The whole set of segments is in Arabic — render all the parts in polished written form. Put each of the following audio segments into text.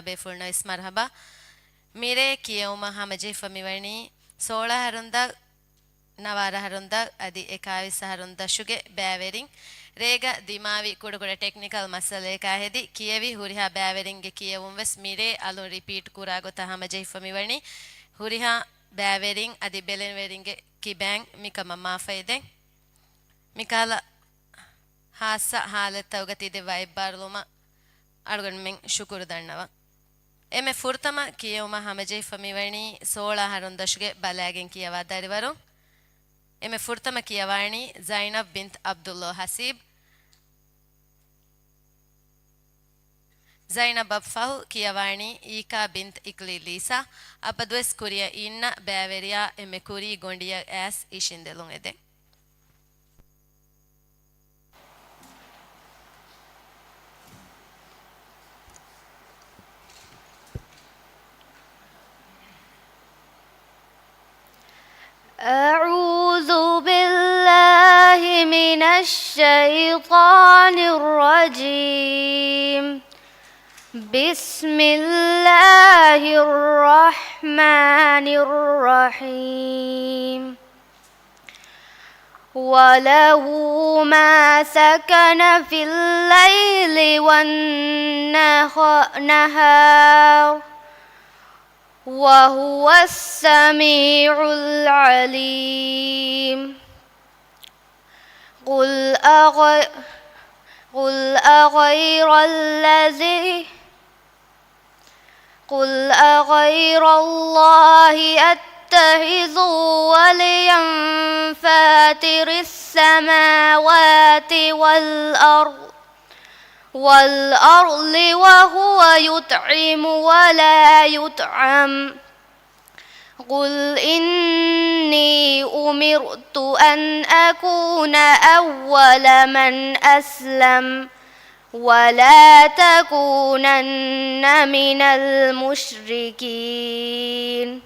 ಬೇಫುಳ್ನ ಇಸ್ಮರ್ಹಬ ಮಿರೆ ಕಿಯೌಮ ಹಮಜೆ ಫಮಿವಣಿ 16 ಹರುಂದ ನವಾರ ಹರುಂದ ಅದಿ 21 ಹರುಂದ ಶುಗೆ ಬ್ಯಾವೆರಿಂಗ್ ರೇಗ ದಿಮಾವಿ ಕುಡುಗುಡ ಟೆಕ್ನಿಕಲ್ ಮಸಲೆ ಕಾಹೆದಿ ಕಿಯವಿ ಹುರಿಹಾ ಬ್ಯಾವೆರಿಂಗ್ಗೆ ಕಿಯವುಂ ವೆಸ್ ಮಿರೆ ಅಲು ರಿಪೀಟ್ ಕುರಾಗೊತ ಹಮಜೆ ಫಮಿವಣಿ ಹುರಿಹಾ ಬ್ಯಾವೆರಿಂಗ್ ಅದಿ ಬೆಲೆವೆರಿಂಗ್ಗೆ ಕಿಬ್ಯಾಂಗ್ ಮಿಕಮ ಮಾಫೈದೆ ಮಿಕಾಲ ಹಾಸ ಹಾಲೆತ್ತ ಉಗತಿದೆ ವೈಬ್ಬಾರ್ಲುಮ ಅಡುಗಣ್ ಮೆಂಗ್ ಶುಕುರು ದಣ್ಣವ ಎಮೆ ಫುರ್ತಮ ಕಿಯವುಮ ಹಮಜೆ ಫಮಿವಣಿ 16 ಹರುಂದಶುಗೆ ಬಲಾಗೆನ್ ಕಿಯವಾ ದರಿವರು ಎಮೆ ಫುರ್ತಮ ಕಿಯವಾಣಿ ಝೈನಬ್ ಬಿಂತ್ ಅಬ್ದುಲ್ಲಾ ಹಸೀಬ್ ಝೈನಬ್ ಅಫ್ಫಹು ಕಿಯವಾಣಿ ಈಕಾ ಬಿಂತ್ ಇಕ್ಲಿ ಲೀಸಾ ಅಪದ್ವೆಸ್ ಕುರಿಯ ಇನ್ನ ಬ್ಯಾವೆರಿಯಾ ಎಮೆ ಕುರಿ ಗೊಂಡಿಯ ಆಸ್ ಇಶಿಂದೆಲುಂ ಎದೆ أعوذ بالله من الشيطان الرجيم بسم الله الرحمن الرحيم وله ما سكن في الليل والنهار وهو السميع العليم قل أغير الله أتخذ وليا فاتر السماوات والأرض وهو يطعم ولا يطعم قل إني أمرت أن أكون أول من أسلم ولا تكونن من المشركين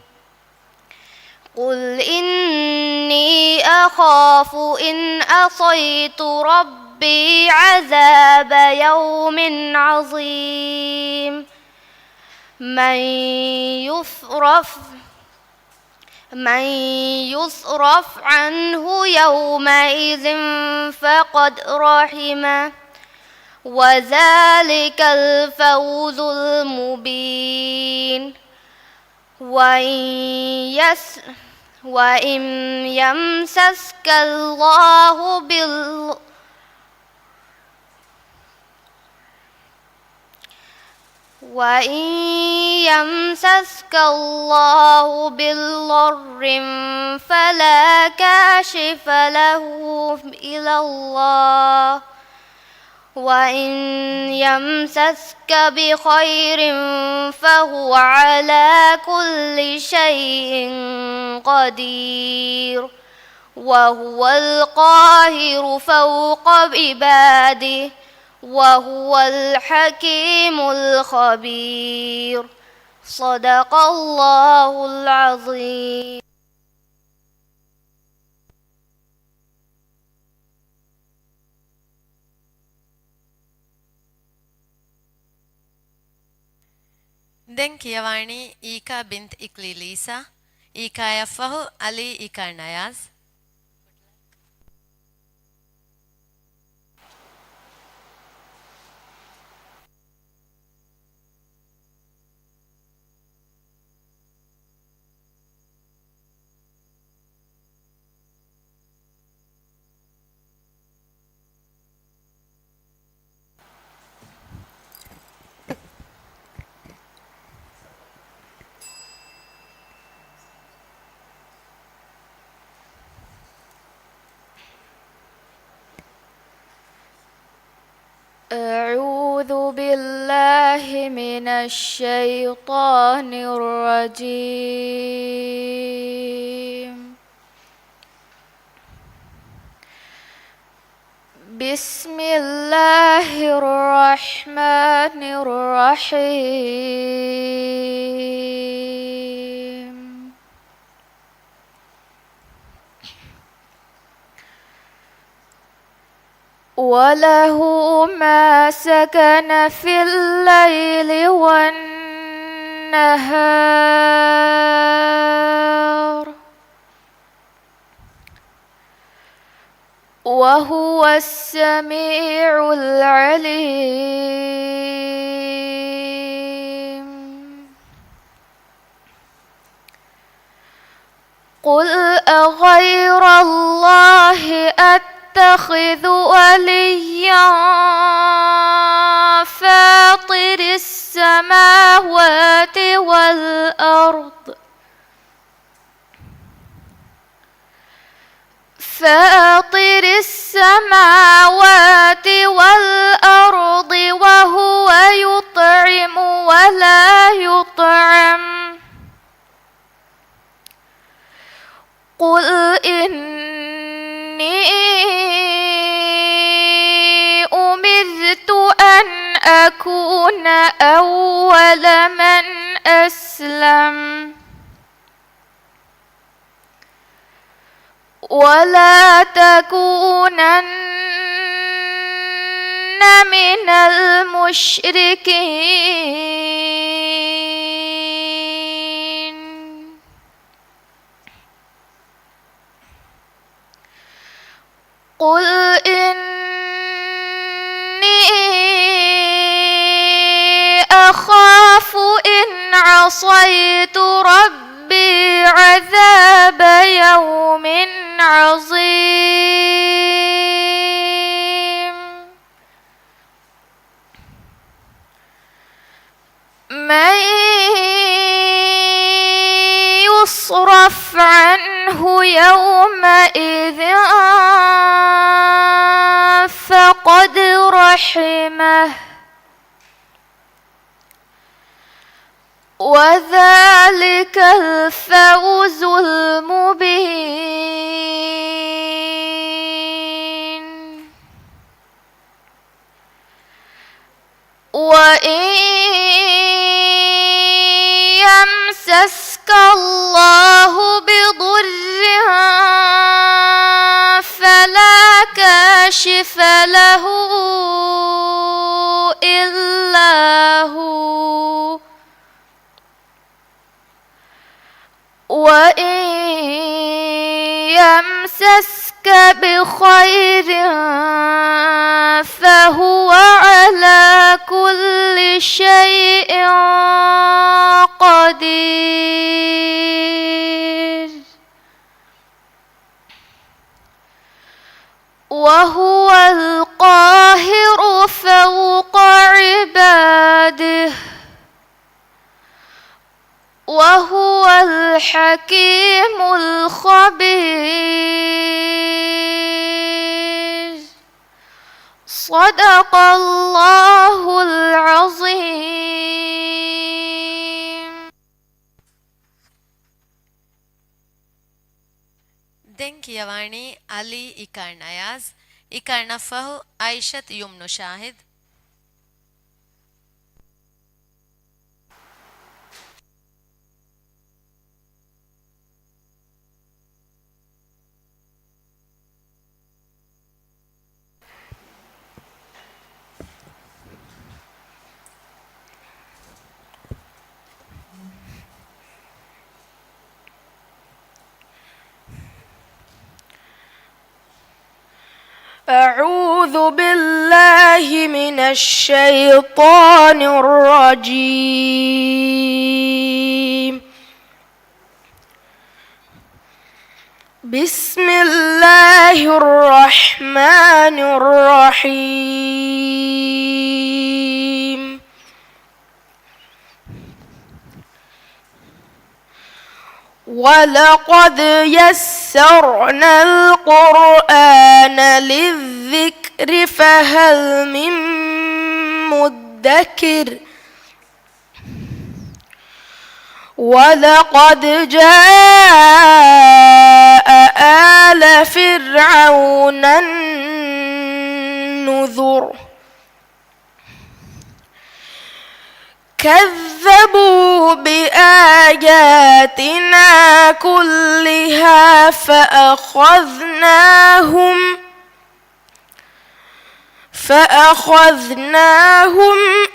قل إني أخاف إن عصيت ربي عذاب يوم عظيم من يصرف عنه يومئذ فقد رحمه وذلك الفوز المبين وإن يمسسك الله بالضر فلا كاشف له إلا الله وإن يمسسك بخير فهو على كل شيء قدير وهو القاهر فوق عباده وهو الحكيم الخبير صدق الله العظيم ದೆನ್ ಕಿಯವಾಣಿ ಈಕಾ ಬಿಂತ್ ಇಕ್ಲಿ ಲೀಸಾ ಈಕಾ ಯಫಹು ಅಲಿ ಈಕಾ ನಯಾಜ್ أعوذ بالله من الشيطان الرجيم بسم الله الرحمن الرحيم وله ما سكن في الليل والنهار النهار وهو السميع العليم. قل أغير الله أتخذ وليا فاطر السماوات والأرض وهو يطعم ولا يطعم. قل إني أمرت أن أكون أول من أسلم ولا تكونن من المشركين. قل إني أخاف إن عصيت ربي عذاب يوم عظيم. من يصرف عنه يومئذ فقد رحمه وذلك الفوز المبين. وإن يمسسك الله بضر فلا كاشف له إلا هو وإن يمسسك بخير فهو على كل شيء قدير. وهو القاهر فوق عباده وهو الحكيم الخبير. صدق الله العظيم. دنكيواني علي إكارناياز إكارنفه عائشة يمن شاهد. أعوذ بالله من الشيطان الرجيم. بسم الله الرحمن الرحيم. ولقد يسرنا القرآن للذكر فهل من مدكر. ولقد جاء آل فرعون النذر. كذبوا بآياتنا كلها فأخذناهم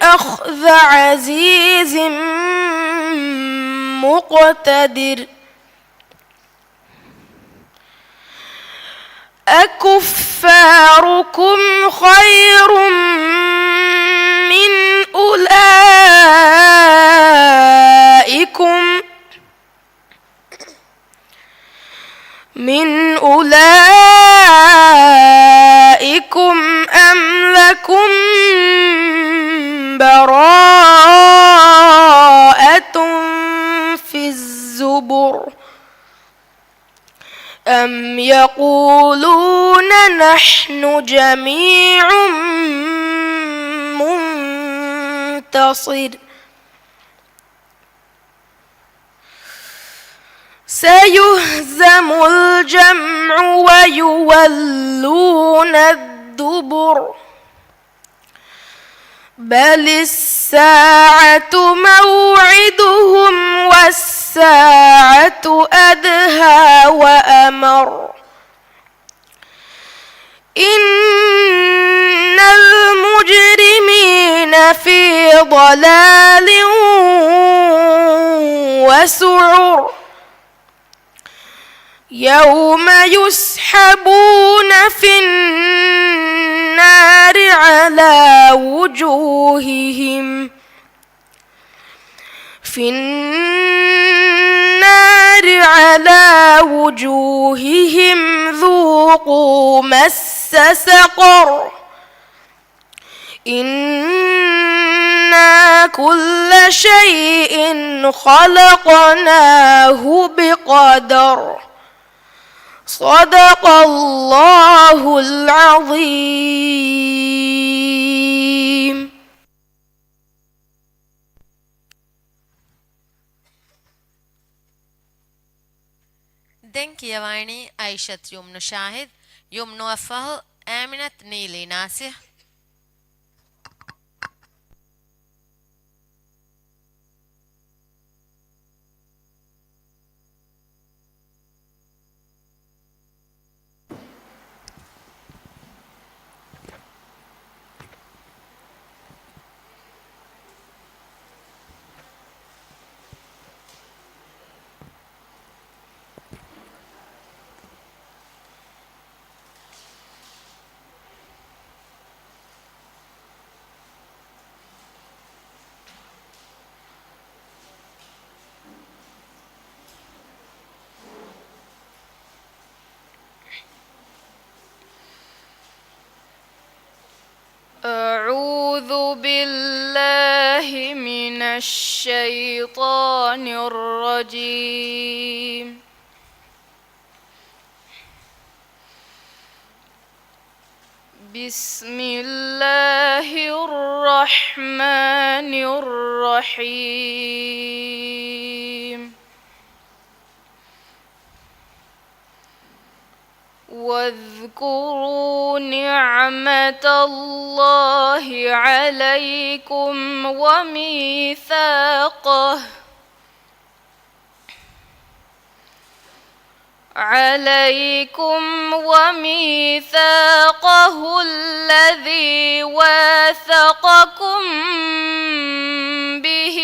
أخذ عزيز مقتدر أكفاركم خير من أولئكم أم لكم براءة في الزبر أم يقولون نحن جميع منتصر سيهزم الجمع ويولون الدبر بل الساعة موعدهم والساعة أدهى وأمر إن المجرمين في ضلال وسعر يوم يسحبون في النار على وجوههم ذوقوا مس سقر إنا كل شيء خلقناه بقدر صدق الله العظيم. දැන් කියවන්නේ අයිෂත් යුම්නු ෂාහිද් යුම්නු අෆහ් ආමිනත් නීලි නාසිහ්. أعوذ بالله من الشيطان الرجيم. بسم الله الرحمن الرحيم. واذكروا نعمة الله عليكم وميثاقه الذي واثقكم به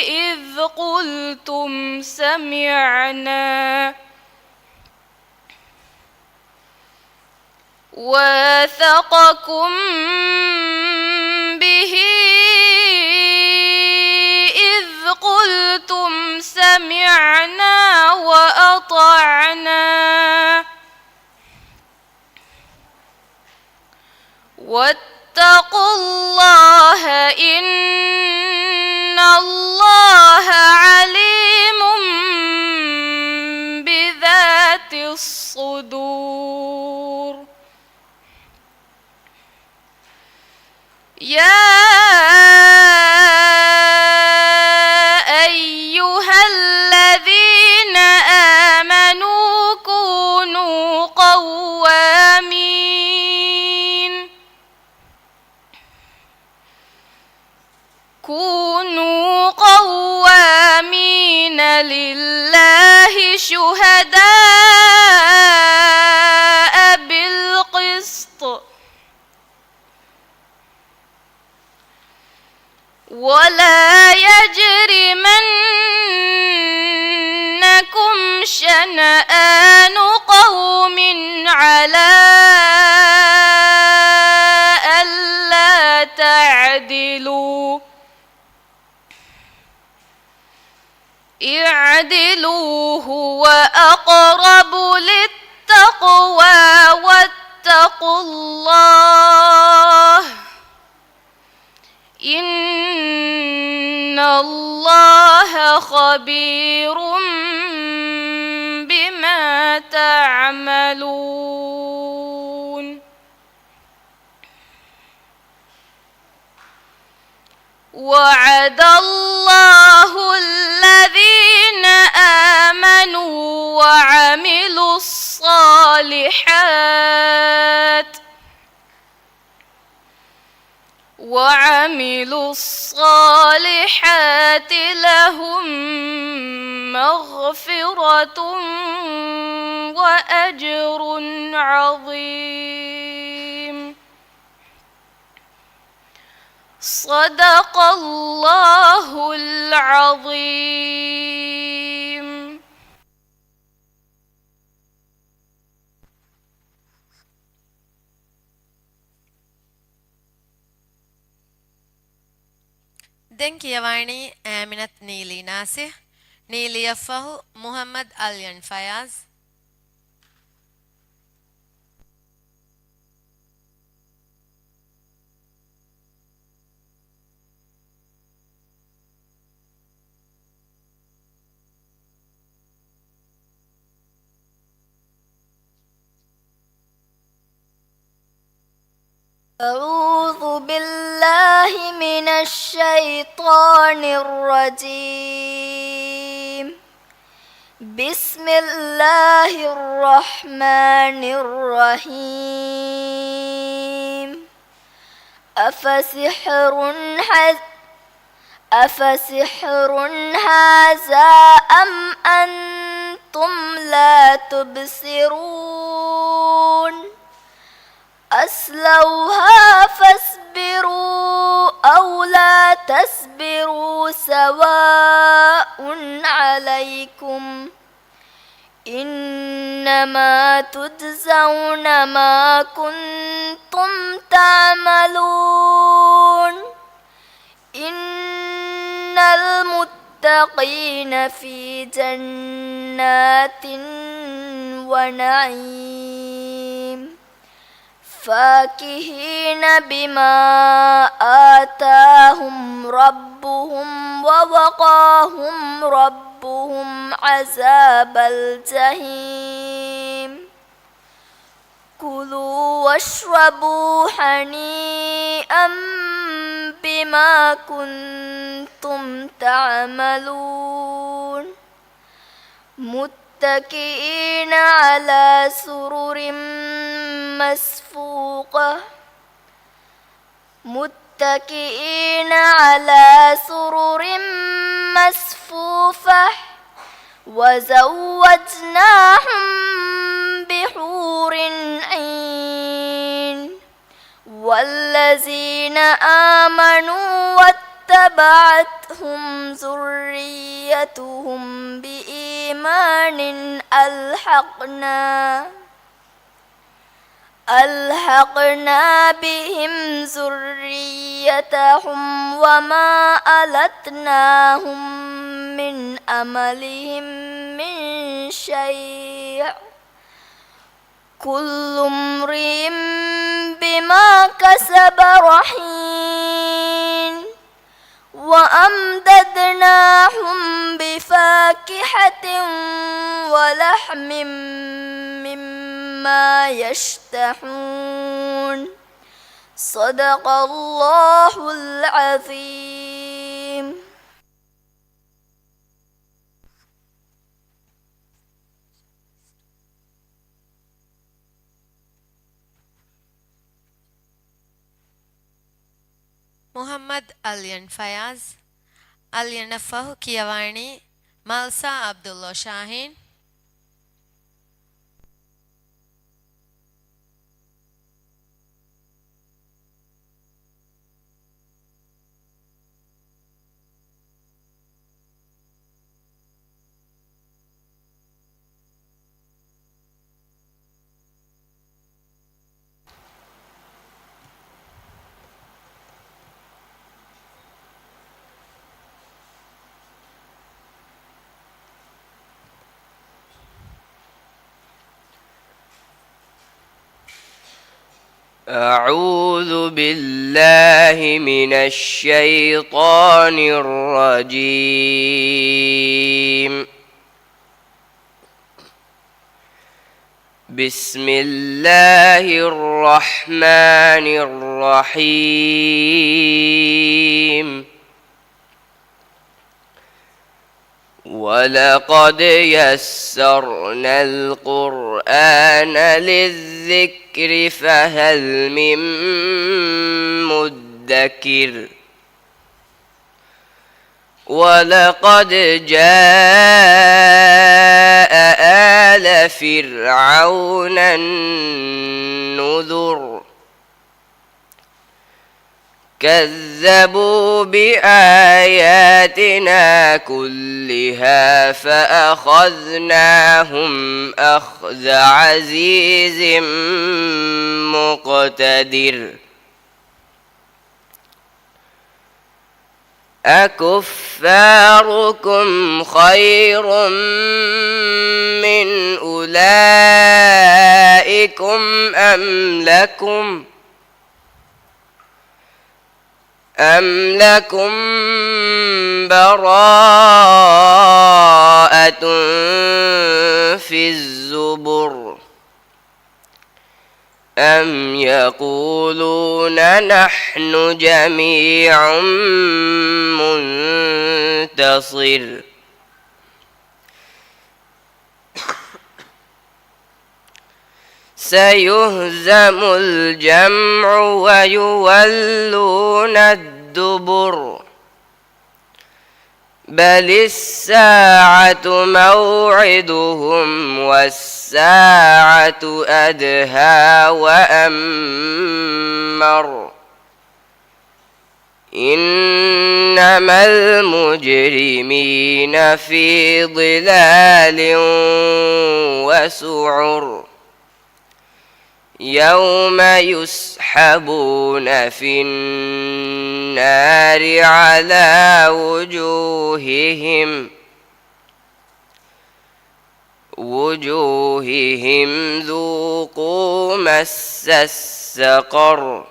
إذ قلتم سمعنا واثقكم به إذ قلتم سمعنا وأطعنا واتقوا الله إن الله عليم بذات الصدور. يا أيها الذين آمنوا كونوا قوامين لله شهداء بالقسط ولا يجرمنكم شنآن قوم على ألا تعدلوا اعدلوا هو أقرب للتقوى واتقوا الله إن الله خبير بما تعملون. وعد الله الذين آمنوا وعملوا الصالحات لهم مغفرة وأجر عظيم. صدق الله العظيم. දැන් කියවන්නේ ආමිනත් නීලි නාසිහ් නීලි අෆහු මුහම්මද් අල්යන් ෆයාස්. أعوذ بالله من الشيطان الرجيم. بسم الله الرحمن الرحيم. أفسحر هذا أم أنتم لا تبصرون. أصلوها فاصبروا أو لا تصبروا سواء عليكم إنما تجزون ما كنتم تعملون. إن المتقين في جنات ونعيم فاكهين بما آتاهم ربهم ووقاهم ربهم عذاب الجحيم. كلوا واشربوا هنيئا بما كنتم تعملون. متكئين على سرر مصفوفة وزوجناهم بحور عين. والذين آمنوا واتبعتهم ذريتهم بإيمان ألحقنا بهم ذريتهم وما ألتناهم من عملهم من شيء. كل امرئ بما كسب رهين. وأمددناهم بفاكهة ولحم مما يشتهون. صدق الله العظيم. මුහම්මද් අල්යන් ෆයාස් අල්යන් අෆහු කියවන්නේ මල්සා අබ්දුල්ලා ශාහින්. أعوذ بالله من الشيطان الرجيم. بسم الله الرحمن الرحيم. ولقد يسرنا القرآن للذكر فهل من مدكر. ولقد جاء آل فرعون النذر. كذبوا بآياتنا كلها فأخذناهم أخذ عزيز مقتدر. أكفاركم خير من أولئكم أم لكم براءة في الزبر. أم يقولون نحن جميع منتصر. سيهزم الجمع ويولون الدبر. بل الساعة موعدهم والساعة أدهى وأمر. إنما المجرمين في ضلال وسعر. يوم يسحبون في النار على وجوههم ذوقوا مس السقر.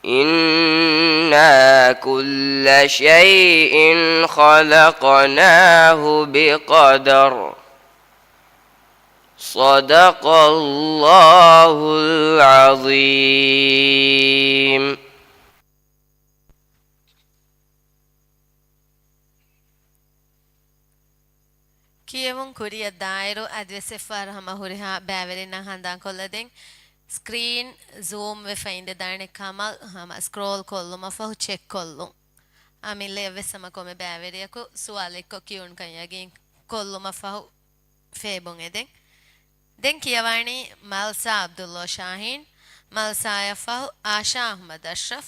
إنا كل شيء خلقناه بقدر. صدق الله العظيم. කියවුන් කුරිය දායරු අදවෙසෙෆාර හම හුරිහා බෑවරින් හඳාන් කොල්ලදෙන් screen zoom ve fainde darne kamal hama scroll kolluma fahu check kollum amille evesama kome bෑveriyaku sualikko kiyun kan yagin kolluma fahu feebun eden den kiyawani malsa abdullah shahin malsa yafahu asha ahmad ashraf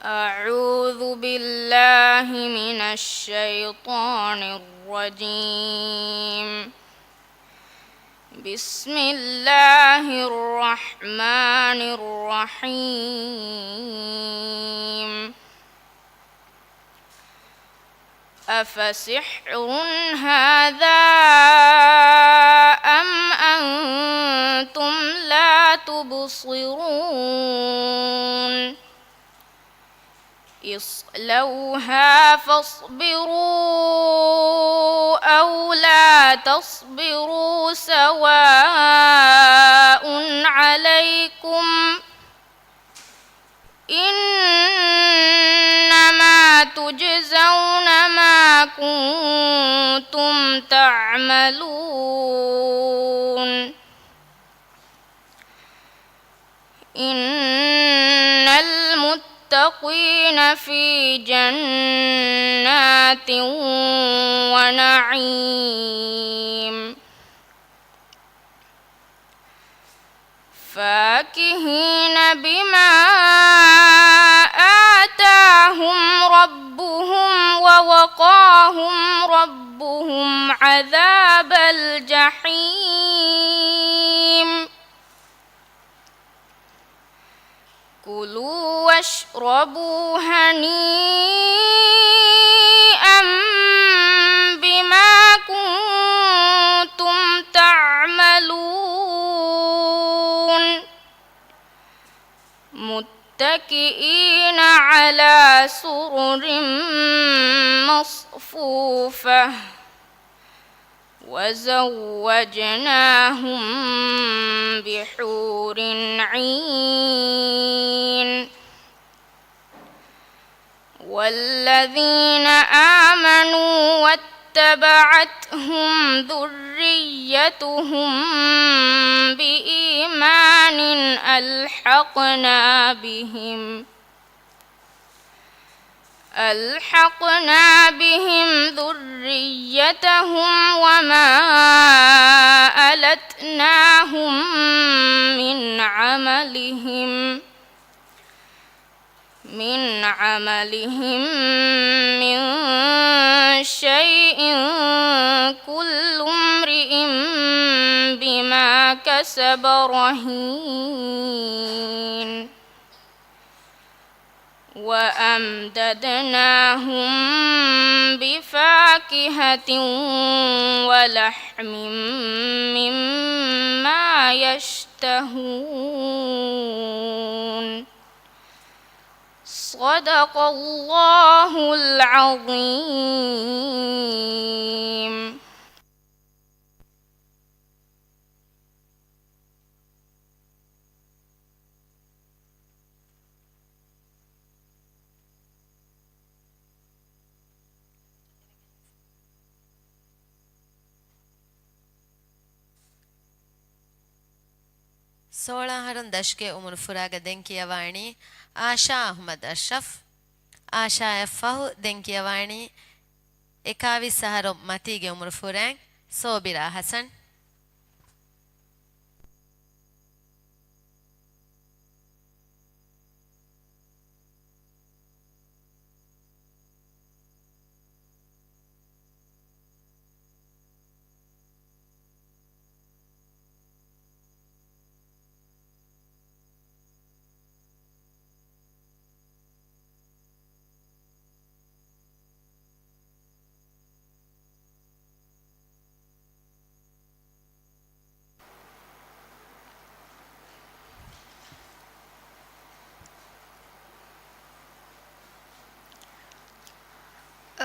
أعوذ بالله من الشيطان الرجيم. بسم الله الرحمن الرحيم. أفسحر هذا أم أنتم لا تبصرون. اصلوها فاصبروا أو لا تصبروا سواء عليكم إنما تجزون ما كنتم تعملون. إن المتقين في جنات ونعيم فاكهين بما ووقاهم ربهم عذاب الجحيم كلوا واشربوا هنيئا بما كنتم تعملون متكئين على سرر مصفوفة وزوجناهم بحور عين والذين آمنوا واتبعتهم ذريتهم بإيمان ألحقنا بهم ذريتهم وما ألتناهم من عملهم من شيء كل امرئ بما كسب رهين وأمددناهم بفاكهة ولحم مما يشتهون صدق الله العظيم. ಸೋಳಹರನ್ ದಶ್ಕೆ ಉಮರ್ ಫುರಾಗ ದೆಂಕಿಯವಾಣಿ ಆಶಾ ಅಹ್ಮದ್ ಅಶ್ರಫ್ ಆಶಾ ಎಫ್ಫಹು ದೆಂಕಿಯವಾಣಿ ಎಕಾವಿ ಸಹರೊ ಮತಿಗೆ ಉಮರ್ ಫುರಾಂಗ್ ಸೋಬಿರಾ ಹಸನ್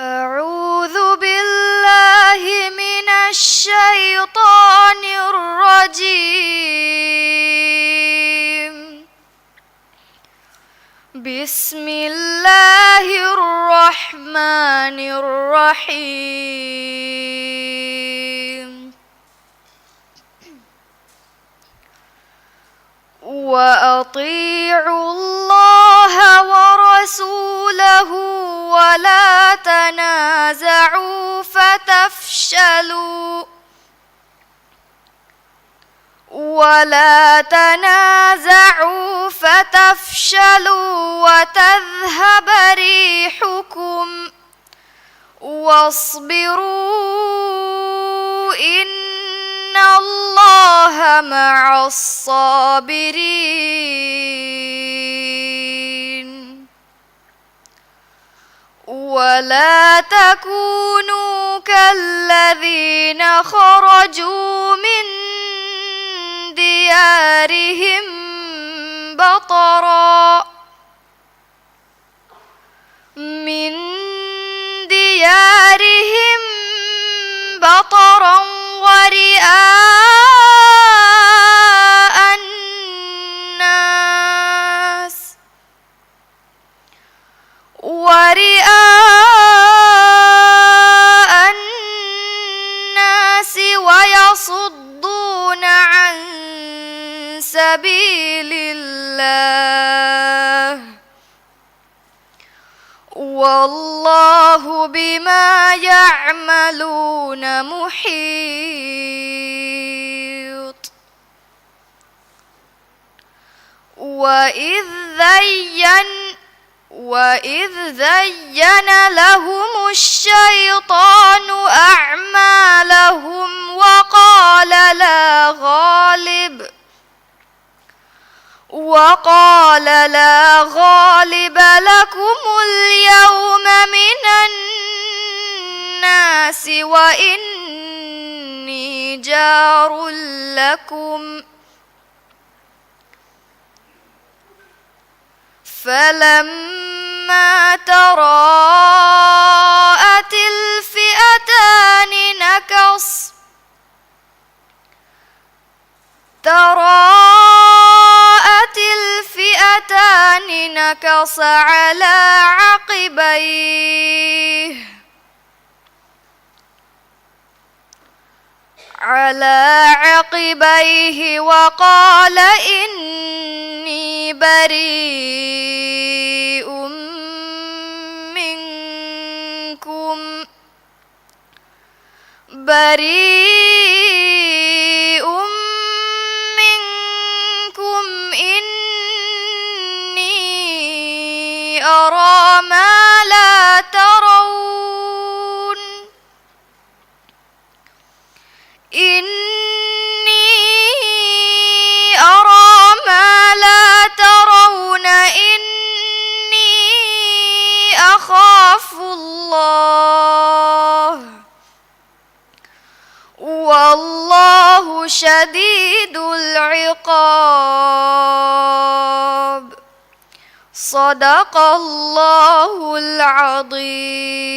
أعوذ بالله من الشيطان الرجيم. بسم الله الرحمن الرحيم. وأطيعوا الله ورسوله ولا تنازعوا فتفشلوا وتذهب ريحكم واصبروا إن الله مع الصابرين. ولا تكونوا كالذين خرجوا من ديارهم بطرا ورئاء الناس ويصدون عن سبيل الله والله بما يعملون محيط. وإذ زين لهم الشيطان أعمالهم وقال لا غالب لكم اليوم من الناس وإني جار لكم فلما تراءت الفئتان نكص على عقبيه وقال إني بريء منكم إني أرى ما لا ترون إني أخاف الله والله شديد العقاب صدق الله العظيم.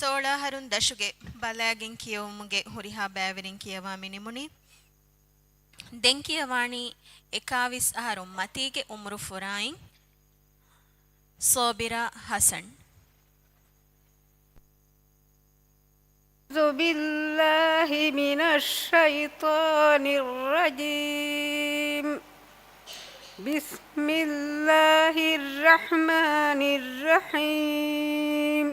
ಸೋಳಹರುನ್ ದಶುಗೆ ಬಲಾಗಿನ್ ಕಿಯವಮುಗೆ ಹುರಿಹಾ ಬ್ಯಾವರಿನ್ ಕಿಯವಾ ಮಿನಿಮುನಿ ದೆಂಕಿಯವಾಣಿ ಎಕಾವಿಸ್ ಅಹರುಂ ಮತಿಗೆ ಉಮ್ರು ಫುರಾಯಿನ್ ಸೋಬಿರಾ ಹಸನ್. أعوذ بالله من الشيطان الرجيم. بسم الله الرحمن الرحيم.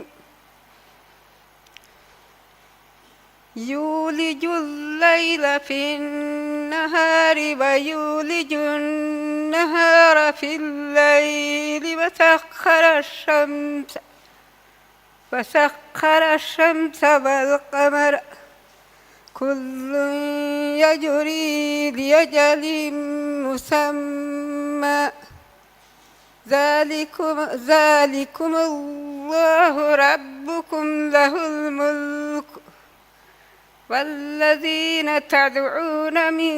يولج الليل في النهار ويولج النهار في الليل وسخر الشمس والقمر كل يجري لأجل مسمى ذلكم الله ربكم له الملك والذين تدعون من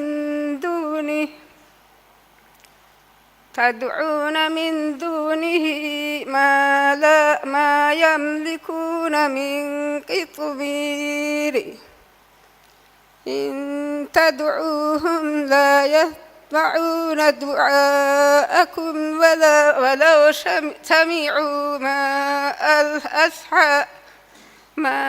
دونه ما يملكون من قطمير إن تدعوهم لا يسمعون دعاءكم ولو سمعوا ما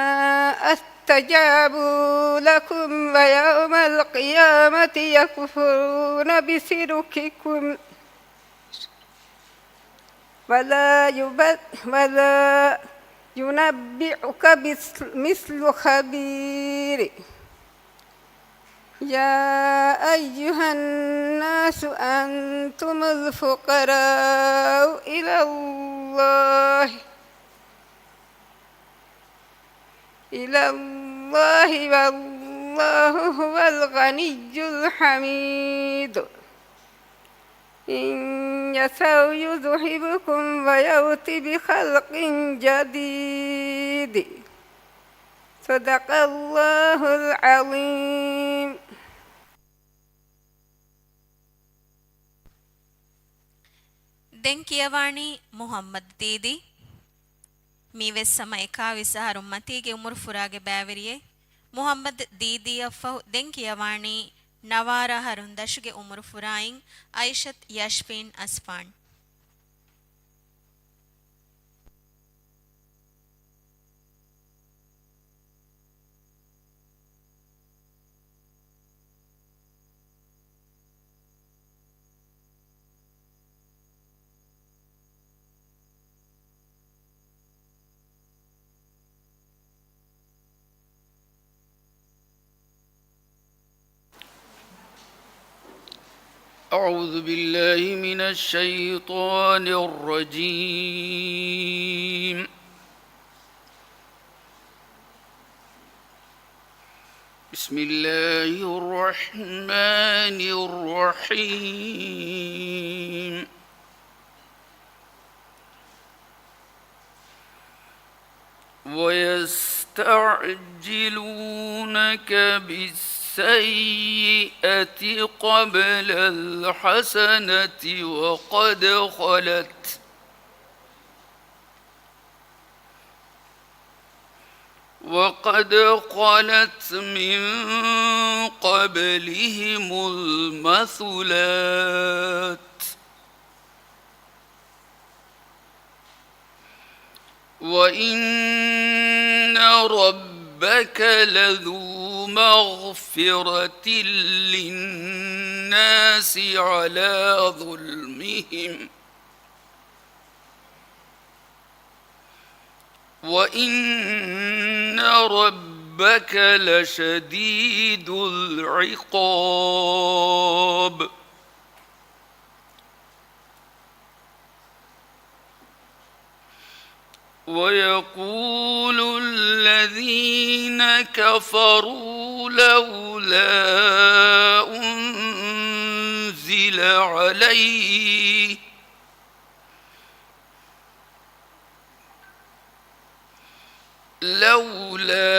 استجابوا لكم ويوم القيامة يكفرون بشرككم ولا ينبئك مثل خبير. يا أيها الناس أنتم الفقراء إلى الله والله هو الغني الحميد. إن يشأ يذهبكم ويأتي بخلق جديد. صدق الله العظيم. දැන් කියවානි මුහම්මද් දීදී මීවෙස් සම එකාවිසහරුම් මතීගේ උමුරු ෆුරාගේ බෑවරියේ මුහම්මද් දීදී අෆහු දැන් කියවානි නවාරා හරුන් දශුගේ උමුරු ෆුරායින් අයිෂත් යෂ්ෆීන් අස්ෆාන් أعوذ بالله من الشيطان الرجيم بسم الله الرحمن الرحيم ويستعجلونك بالسيئة قبل الحسنة وقد خلت من قبلهم المثلات وإن ربك لذو مغفرة للناس على ظلمهم وإن ربك لشديد العقاب ويقول الذين كفروا لولا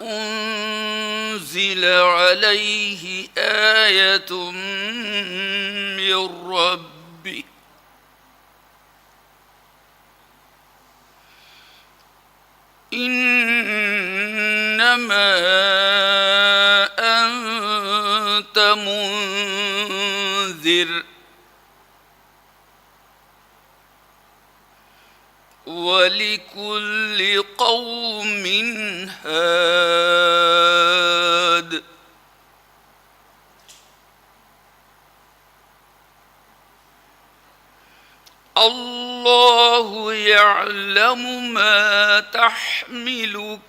أنزل عليه آية من ربه إنما أنت منذر ولكل قوم هاد الله يعلم ما تحمل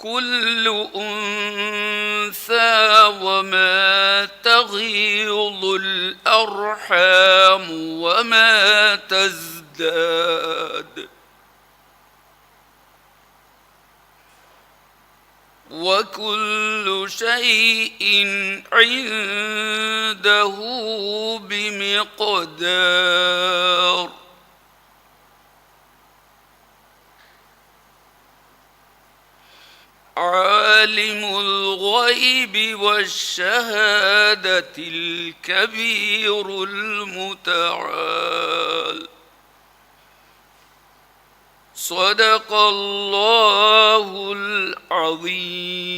كل أنثى وما تغيض الأرحام وما تزداد وكل شيء عنده بمقدار عالم الغيب والشهادة الكبير المتعال صدق الله العظيم.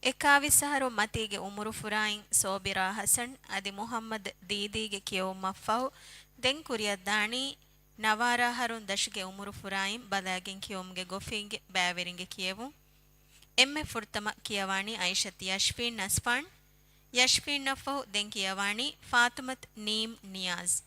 එකාවිසහරු මතීගේ උමුරු ෆුරායින් සෝබිරා හසන් අදි මුහම්මද් දීදීගේ කියවුමෆහු දෙන් කුරියද්දානි නවාරා හරුන් දශගේ උමුරු ෆුරායින් බදාගෙන් කියවුම්ගේ ගොෆීගේ බෑවෙරින්ගේ කියවුම් එම්මෙ ෆුර්තම කියවානි අයිෂත් යෂ්ෆීන් නස්ෆාන් යෂ්ෆීන් නෆහු දෙන් කියවානි ෆාතුමත් නීම් නියාස්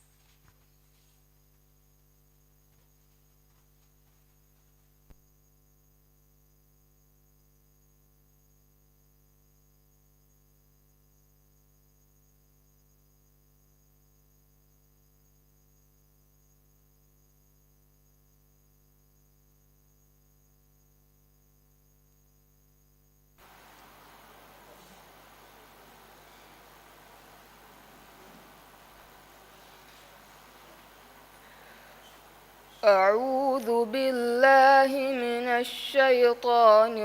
أعوذ بالله من الشيطان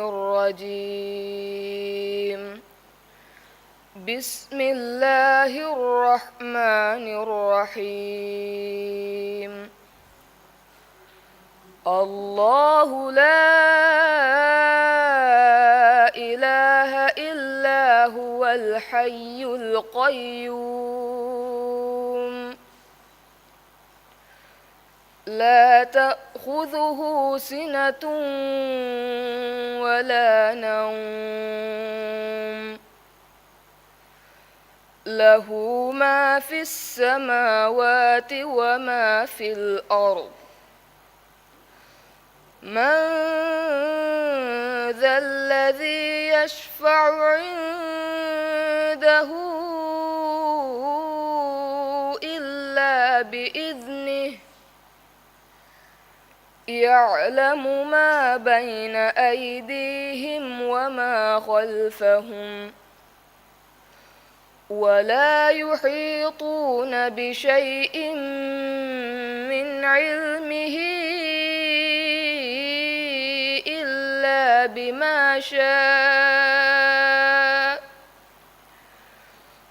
الرجيم. بسم الله الرحمن الرحيم. الله لا إله إلا هو الحي القيوم لا تأخذه سنة ولا نوم له ما في السماوات وما في الأرض. من ذا الذي يشفع عنده إلا بإذنه يعلم ما بين أيديهم وما خلفهم ولا يحيطون بشيء من علمه إلا بما شاء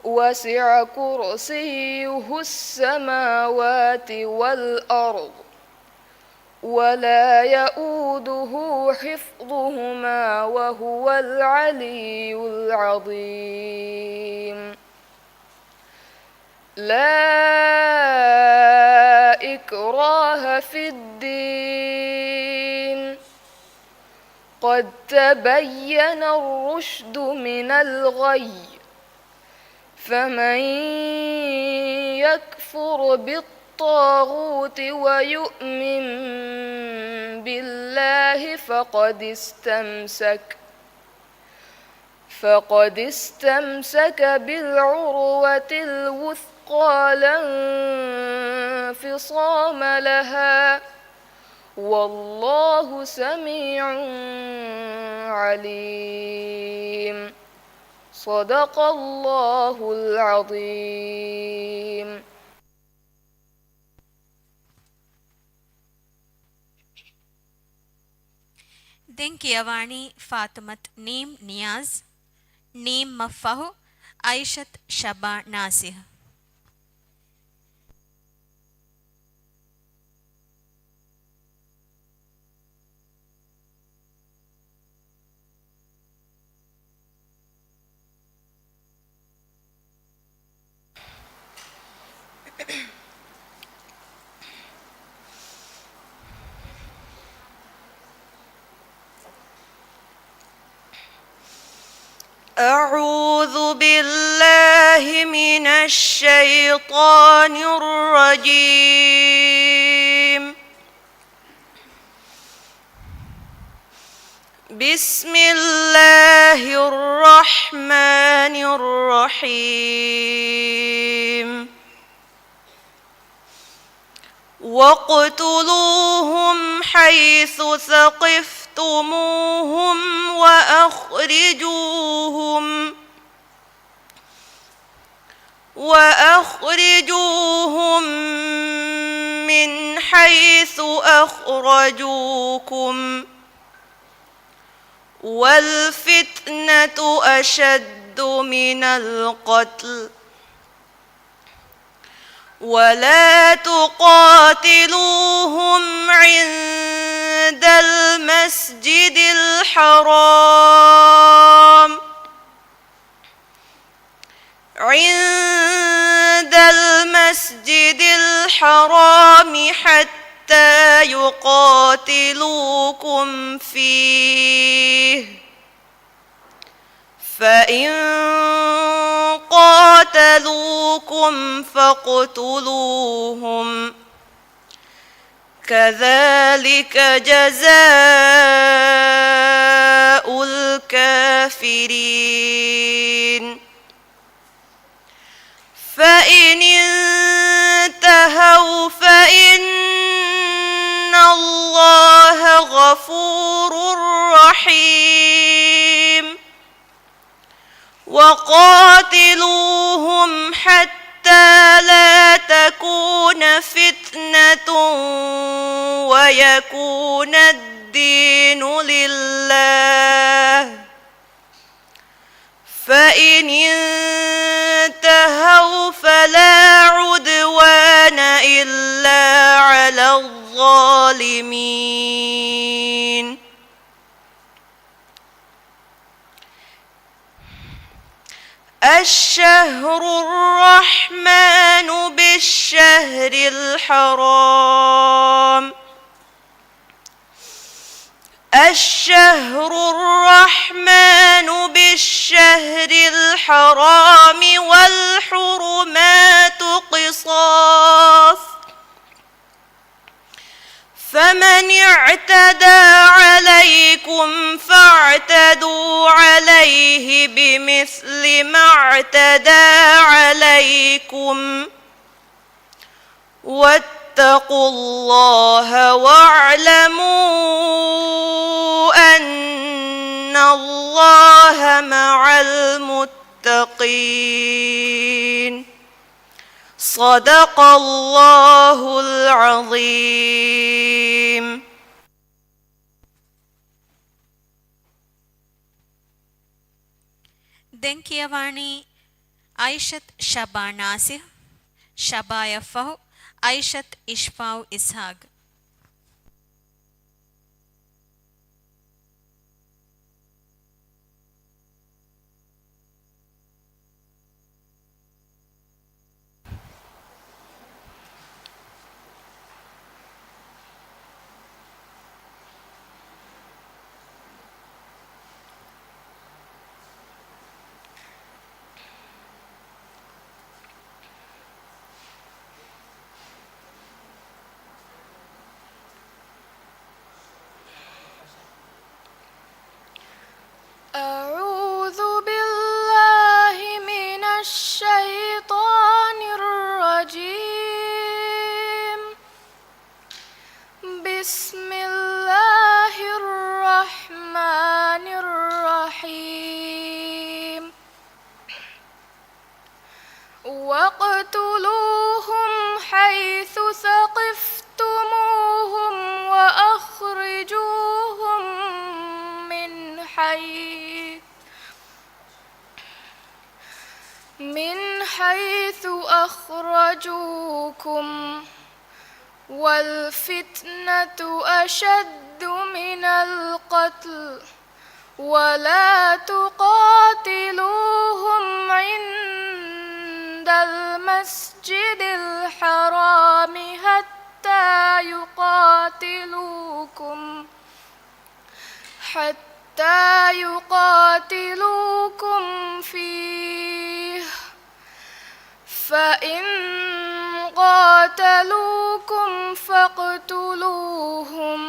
وسع كرسيه السماوات والأرض ولا يؤوده حفظهما وهو العلي العظيم. لا إكراه في الدين قد تبين الرشد من الغي فمن يكفر بالطاغوت ويؤمن بالله فقد استمسك بالعروة الوثقى لا انفصام لها والله سميع عليم. صدق الله العظيم. ದೆಂಕಿಯವಾಣಿ ಫಾತಿಮತ್ ನೀಮ್ ನಿಯಾಜ್ ನೀಮ್ ಮಫಹು ಐಷತ್ ಶಬಾ ನಾಸಿಹ್. أعوذ بالله من الشيطان الرجيم. بسم الله الرحمن الرحيم. واقتلوهم حيث ثقفتموهم وأخرجوهم من حيث أخرجوكم والفتنة أشد من القتل ولا تقاتلوهم عند المسجد الحرام حتى يقاتلوكم فيه فإن قاتلوكم فاقتلوهم كذلك جزاء الكافرين. فإن انتهوا فإن الله غفور رحيم. وقاتلوهم حتى حتى لا تكون فتنة ويكون الدين لله. فإن انتهوا فلا عدوان إلا على الظالمين. الشهر الرحمن بالشهر الحرام. الشهر الرحمن بالشهر الحرام والحرمات قصاص، فمن اعتدى عليكم فاعتدوا عليه بمثل ما اعتدى عليكم، واتقوا الله واعلموا أن الله مع المتقين. صدق الله العظيم. دنكيواني عائشة شبا ناصر، شبا يفه، عائشة إشفاو إسحاق. أعوذ بالله من الشيطان الرجيم. بسم الله الرحمن الرحيم. واقتلوهم حيث ثقفتموهم وأخرجوهم من حيث أخرجوكم، والفتنة أشد من القتل، ولا تقاتلوهم عند المسجد الحرام حتى يقاتلوكم فيه، فإن قاتلوكم فاقتلوهم،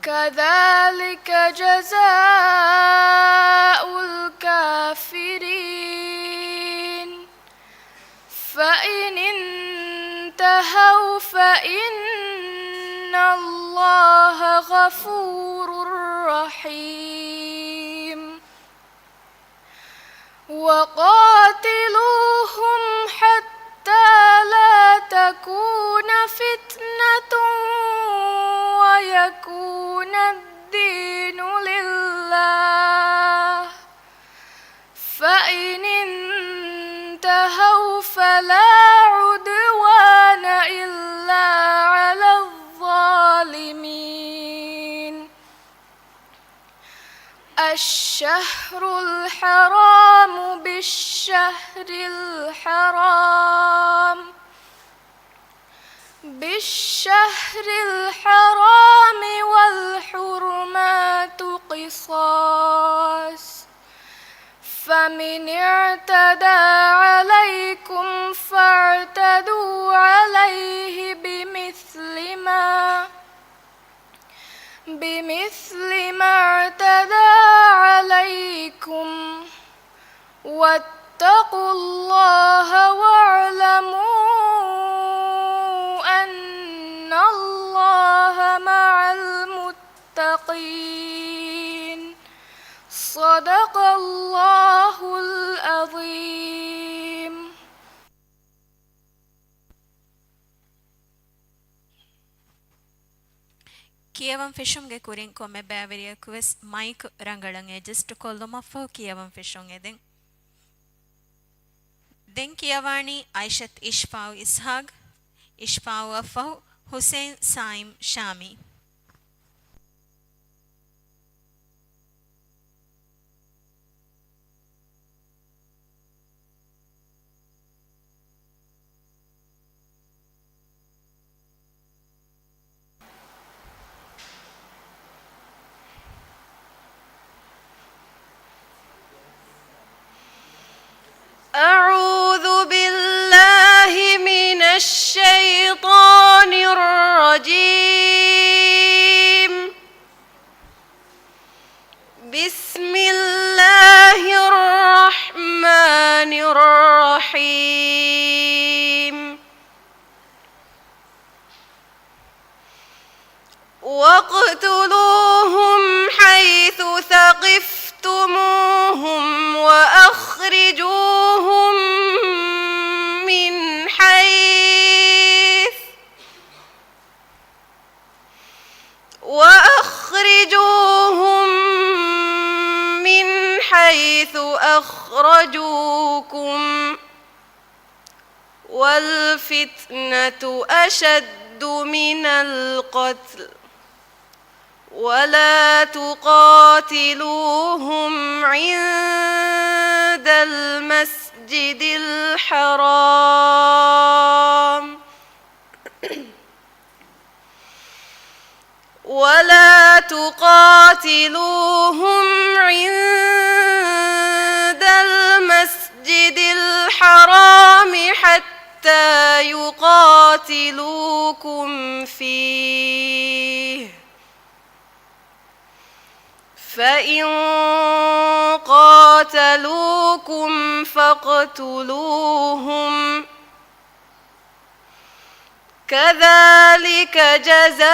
كذلك جزاء الكافرين. فإن انتهوا فإن الله غفور رحيم. وقاتلوهم حتى لا تكون فتنة ويكون الدين لله. فإن انتهوا فلا عدوان إلا على الظالمين. الشهر الحرام بالشهر الحرام والحرمات قصاص، فمن اعتدى عليكم فاعتدوا عليه بمثل ما اعتدى عليكم، واتقوا الله واعلموا أن الله مع المتقين. صدق الله العظيم. කියවම් ෆිෂුම්ගේ කුරින් කොමෙ බෑවරියකුවෙස් මයික් ರಂಗಳಂ ಎಜಸ್ಟ್ ಕೊಲ್ಲುಮಫೋ කියවම් ෆිෂුම් ಎದೆನ್ ದೆನ್ කියವಾಣಿ ಐಷತ್ ಇಶ್ಫಾವ್ ಇಸ್ಹಾಗ್ ಇಶ್ಫಾವ್ ಅಫೋ ಹುಸೇನ್ ಸಾಯಿಮ್ ಶಾಮಿ أعوذ بالله من الشيطان الرجيم بسم الله الرحمن الرحيم واقتلوهم حيث ثقفتموهم وأخرجوهم من حيث أخرجوكم والفتنة أشد من القتل ولا تقاتلوهم عند المسجد الحرام حتى يقاتلوكم فيه فإن قاتلوكم فاقتلوهم كذلك جزاء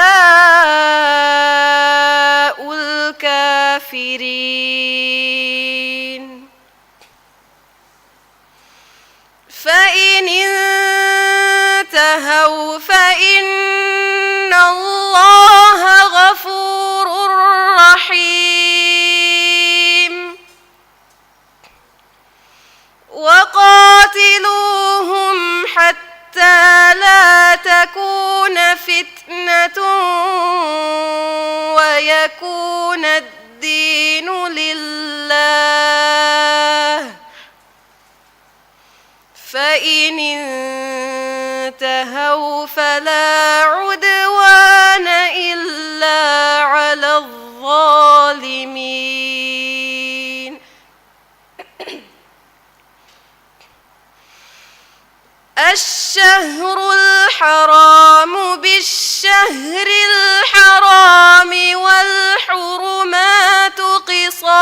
الكافرين فإن انتهوا فإن الله غفور رحيم وقاتلوهم حتى لا تكون فتنة ويكون الدين لله فإن انتهوا فلا عدوان إلا على الظالمين الشهر الحرام بالشهر الحرام والحرمات قصاص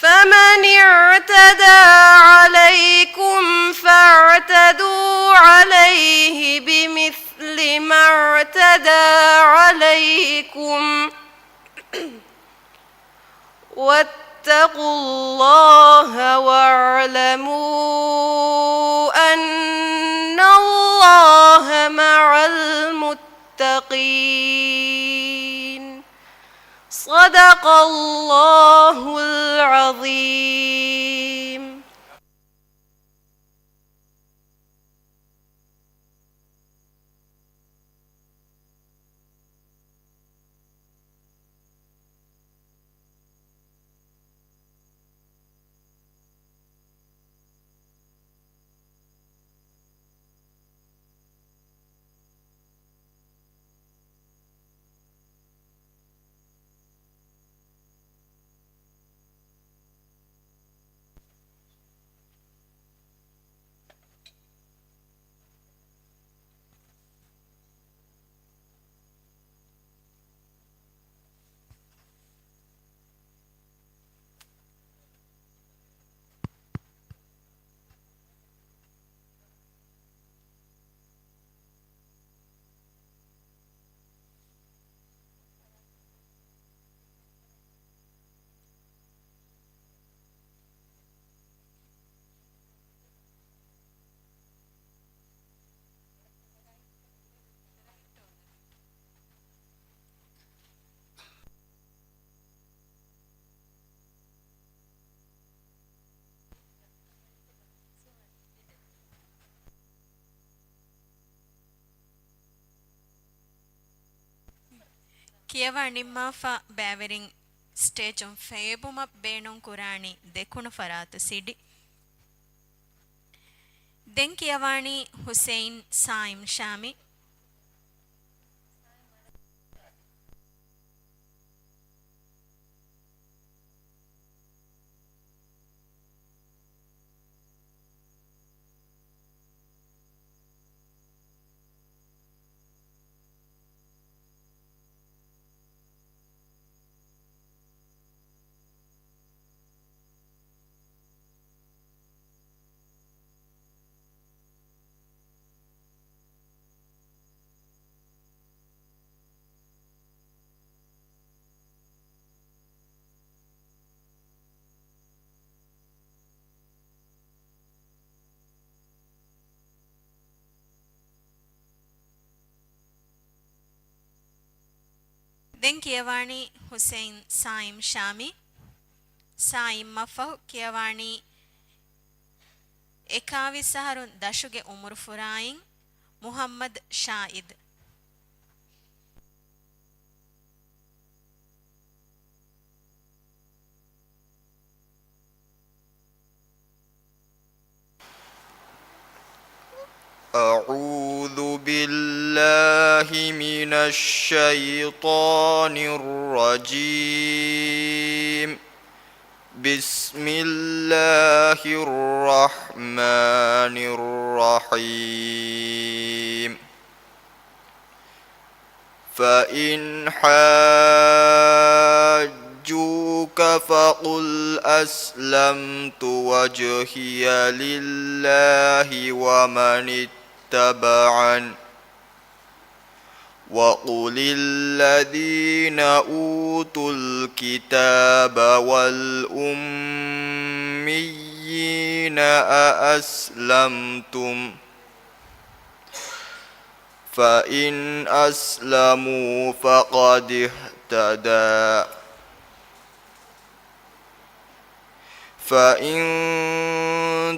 فمن اعتدى عليكم فاعتدوا عليه بمثل ما اعتدى عليكم واتقوا الله واعلموا أن الله مع المتقين صدق الله العظيم. කියවා නිම්මාෆා බෑවරින් ස්ටේජුම් ෆේබුම බේනුම් කුරාණි දෙකුණු ෆරාතු සිඩි දෙන් කියවාණි හුසයින් සායිම් ෂාමි දෙන් කියවාණි හුසයින් සායිම් ෂාමි සායිම් මෆහ් කියවාණි එකාවි සහරුන් දශුගේ උමුරු ෆුරායින් මුහම්මද් ෂායිද් أعوذ بالله من الشيطان الرجيم بسم الله الرحمن الرحيم فإن حاجوك فقل أسلمت وجهي لله ومن اتبعن وقل الذين أوتوا الكتاب والأميين أأسلمتم فإن أسلموا فقد اهتدى فإن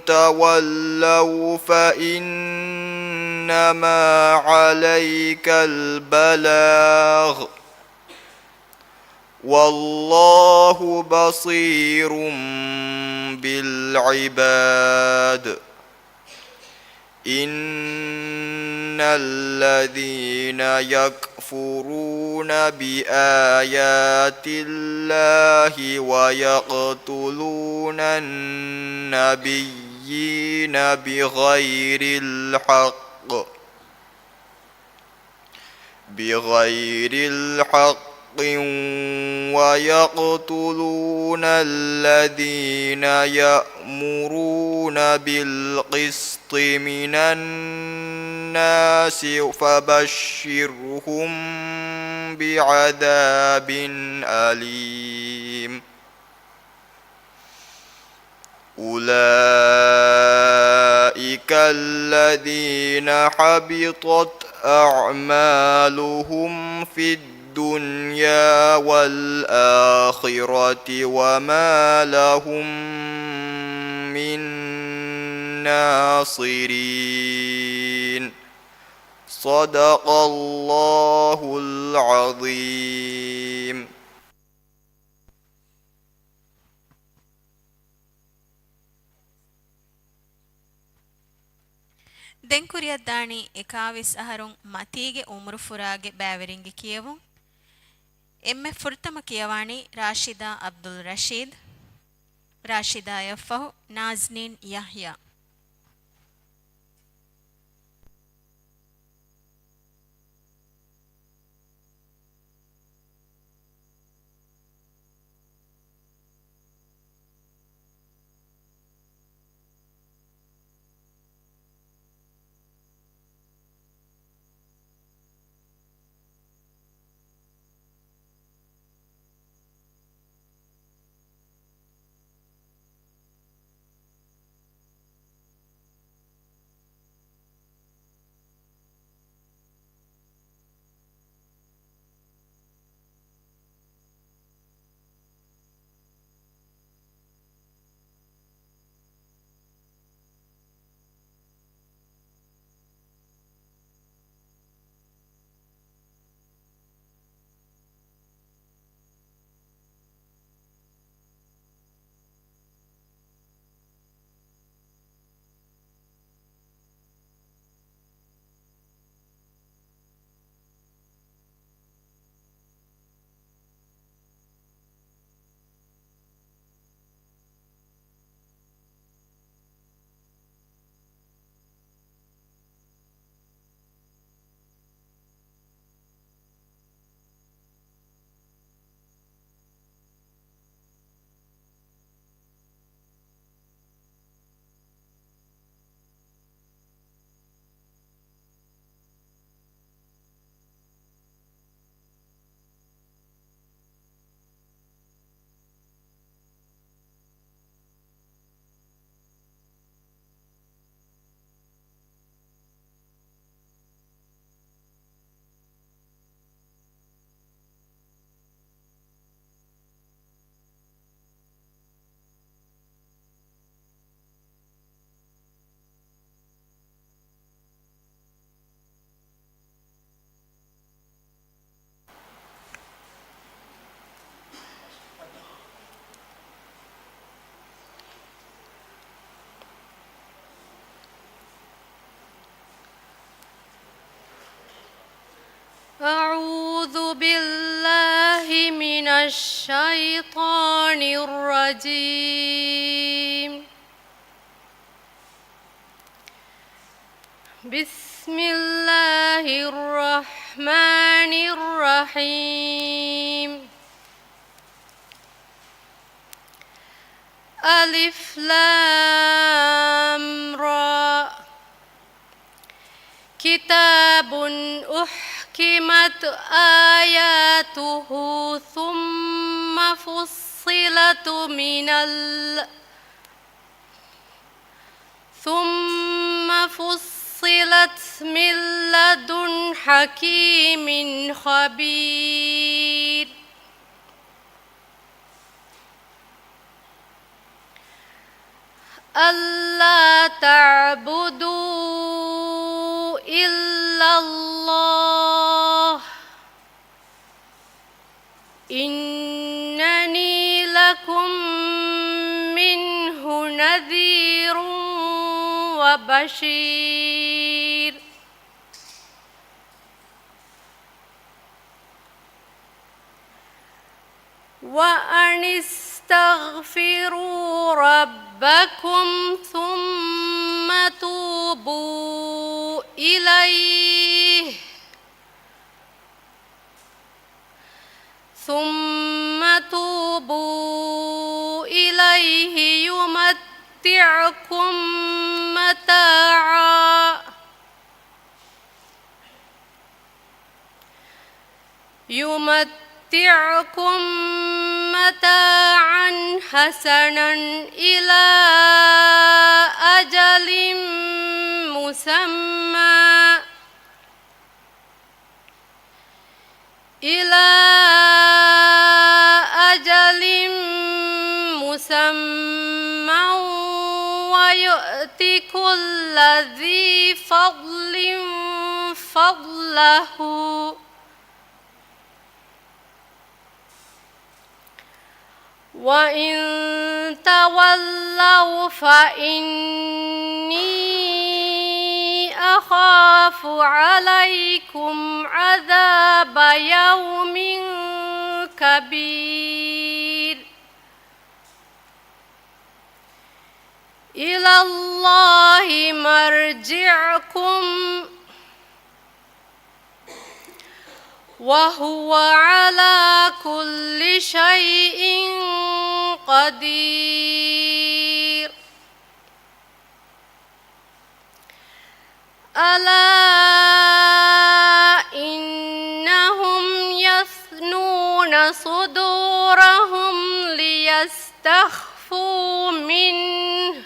تولوا فإنما عليك البلاغ والله بصير بالعباد إن الذين يكفرون بآيات الله ويقتلون النبيين بغير الحق ويقتلون الذين يأمرون بالقسط من الناس فبشرهم بعذاب أليم أولئك الذين حبطت أعمالهم في الدنيا والآخرة وما لهم من ناصرين صدق الله العظيم ದೆಂಕುರಿಯದ್ದಾಣಿ ಎಕಾವಿಸ್ ಅಹರುಂ ಮತೀಗೆ ಉಮ್ರು ಫುರಾಗೆ ಬ್ಯಾವೆರಿಂಗೆ ಕಿಯವು ಎಮ್ಮೆ ಫುರ್ತಮ ಕಿಯವಾಣಿ ರಾಶಿದಾ ಅಬ್ದುಲ್ ರಶೀದ್ ರಾಶಿದಾ ಯಫಹು ನಾಜ್ನೀನ್ ಯಹ್ಯಾ أعوذ بالله من الشيطان الرجيم. بسم الله الرحمن الرحيم. ألف لام را. كتاب أحكمت آياته ثم فصلت من لدن حكيم خبير. ألا تعبدوا إلا الله إنني لكم منه نذير وبشير. وأن استغفروا ربكم ثم توبوا إليه يمتعكم متاعا حسنا إلى أجل مسمى ويؤت كل ذي فضل فضله. وإن تولوا فإني أخاف عليكم عذاب يوم كبير. إلى الله مرجعكم وهو على كل شيء قدير. ألا إنهم يثنون صدورهم ليستخفوا منه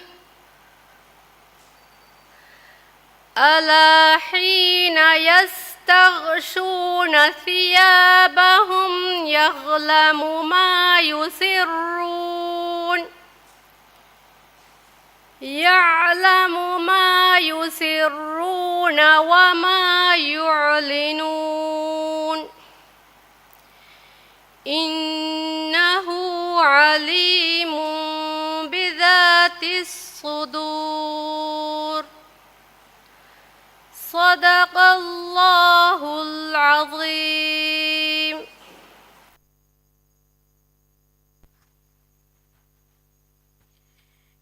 ألا حين يستغشون ثيابهم يعلم ما يسرون وما يعلنون إنه عليم بذات الصدور. صدق الله العظيم.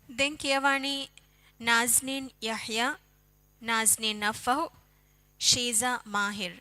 දැන් කියවani नाज़नीन यहया, नाज़नीन नफ़ह, शीज़ा माहिर.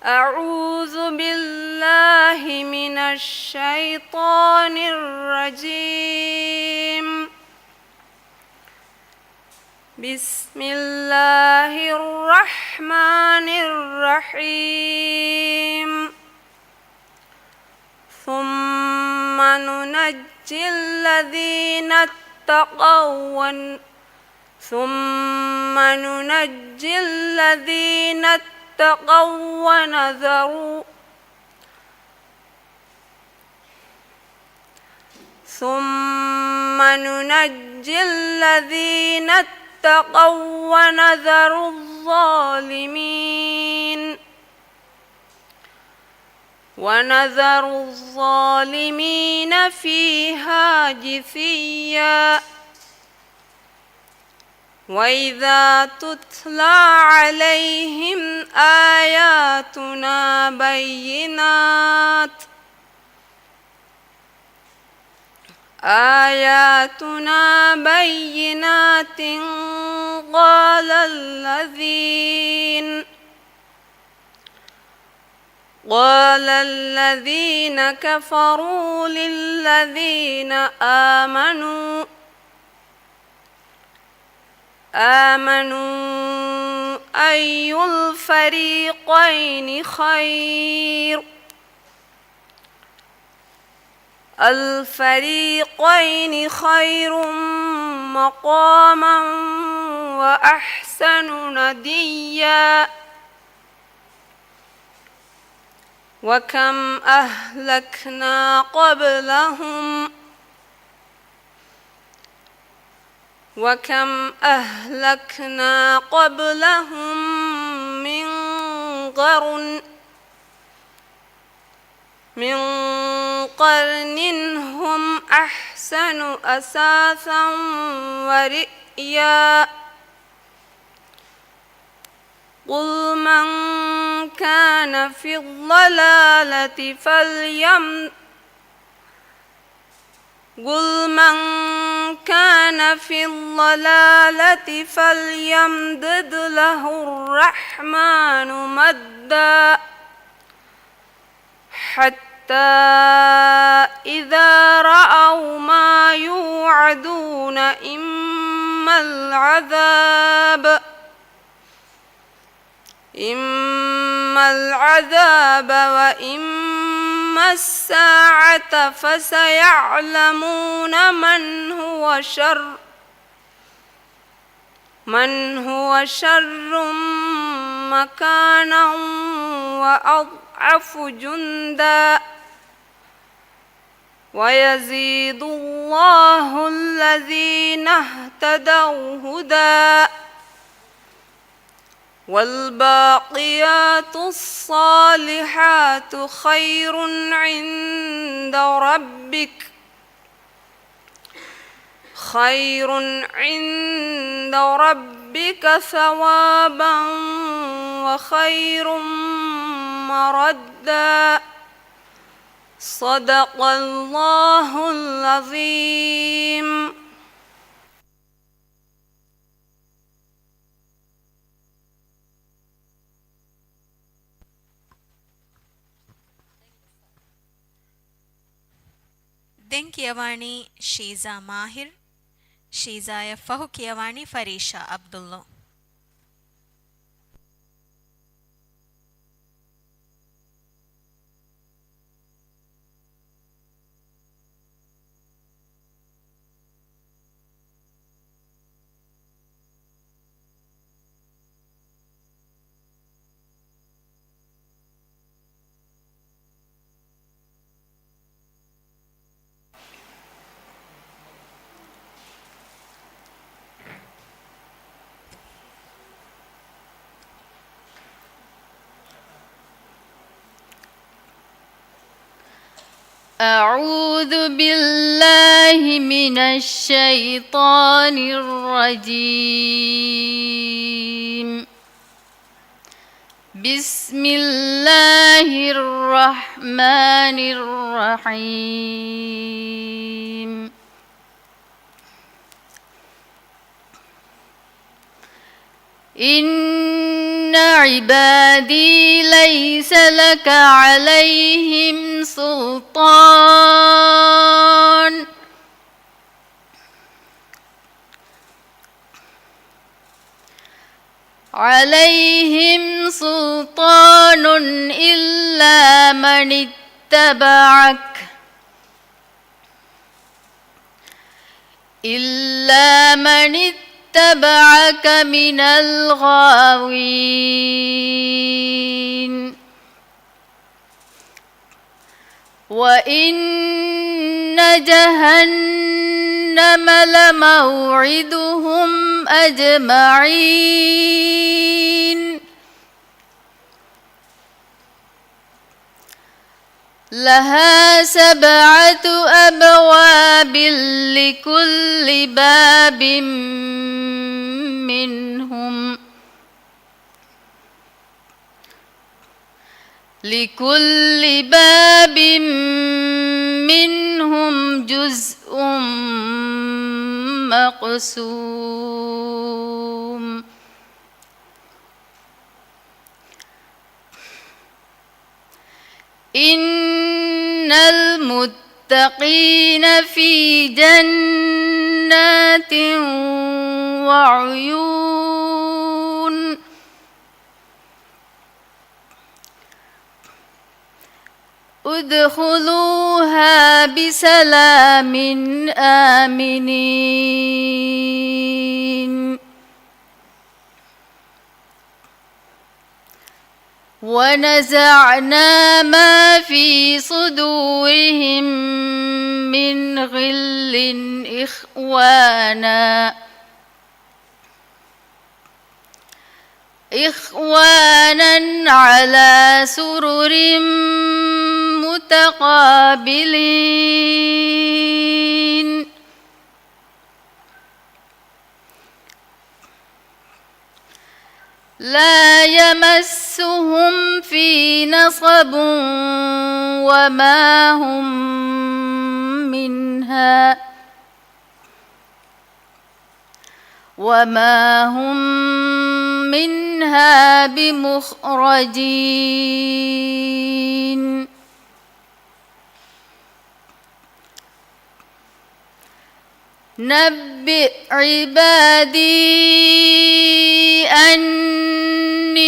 أعوذ بالله من الشيطان الرجيم. بسم الله الرحمن الرحيم. ثم ننجي الذين اتقوا ونذر ثم ننجي الذين اتقوا ونذر الظالمين فيها جثيا وإذا تتلى عليهم آياتنا بينات قال الذين كفروا للذين آمنوا أي الفريقين خير مقاما وأحسن نديا وكم أهلكنا قبلهم من قرن هم أحسن أثاثا ورئيا قل من كان في الضلالة فليمدد له الرحمن مدا حتى إذا رأوا ما يوعدون إما العذاب وإما الساعة فسيعلمون من هو شر مكانا وأضعف جندا ويزيد الله الذين اهتدوا هدى والباقيات الصالحات خير عند ربك ثوابا وخير مردا صدق الله العظيم. ದೆನ್ ಕಿಯವಾಣಿ ಶೀಜಾ ಮಾಹಿರ್, ಶೀಜಾಯ ಫಹು ಕಿಯವಾಣಿ ಫರೀಶಾ ಅಬ್ದುಲ್ಲೋ. أعوذ بالله من الشيطان الرجيم. بسم الله الرحمن الرحيم. إن عبادي ليس لك عليهم سلطان إلا من اتبعك من الغاوين وإن جهنم لموعدهم أجمعين لها 7 أبواب لكل باب منهم جزء مقسوم إن المتقين في جنات وعيون ادخلوها بسلام آمنين ونزعنا ما في صدورهم من غل إخوانا على سرر متقابلين لا يمسهم في نصب وما هم منها بمخرجين نبئ عبادي أني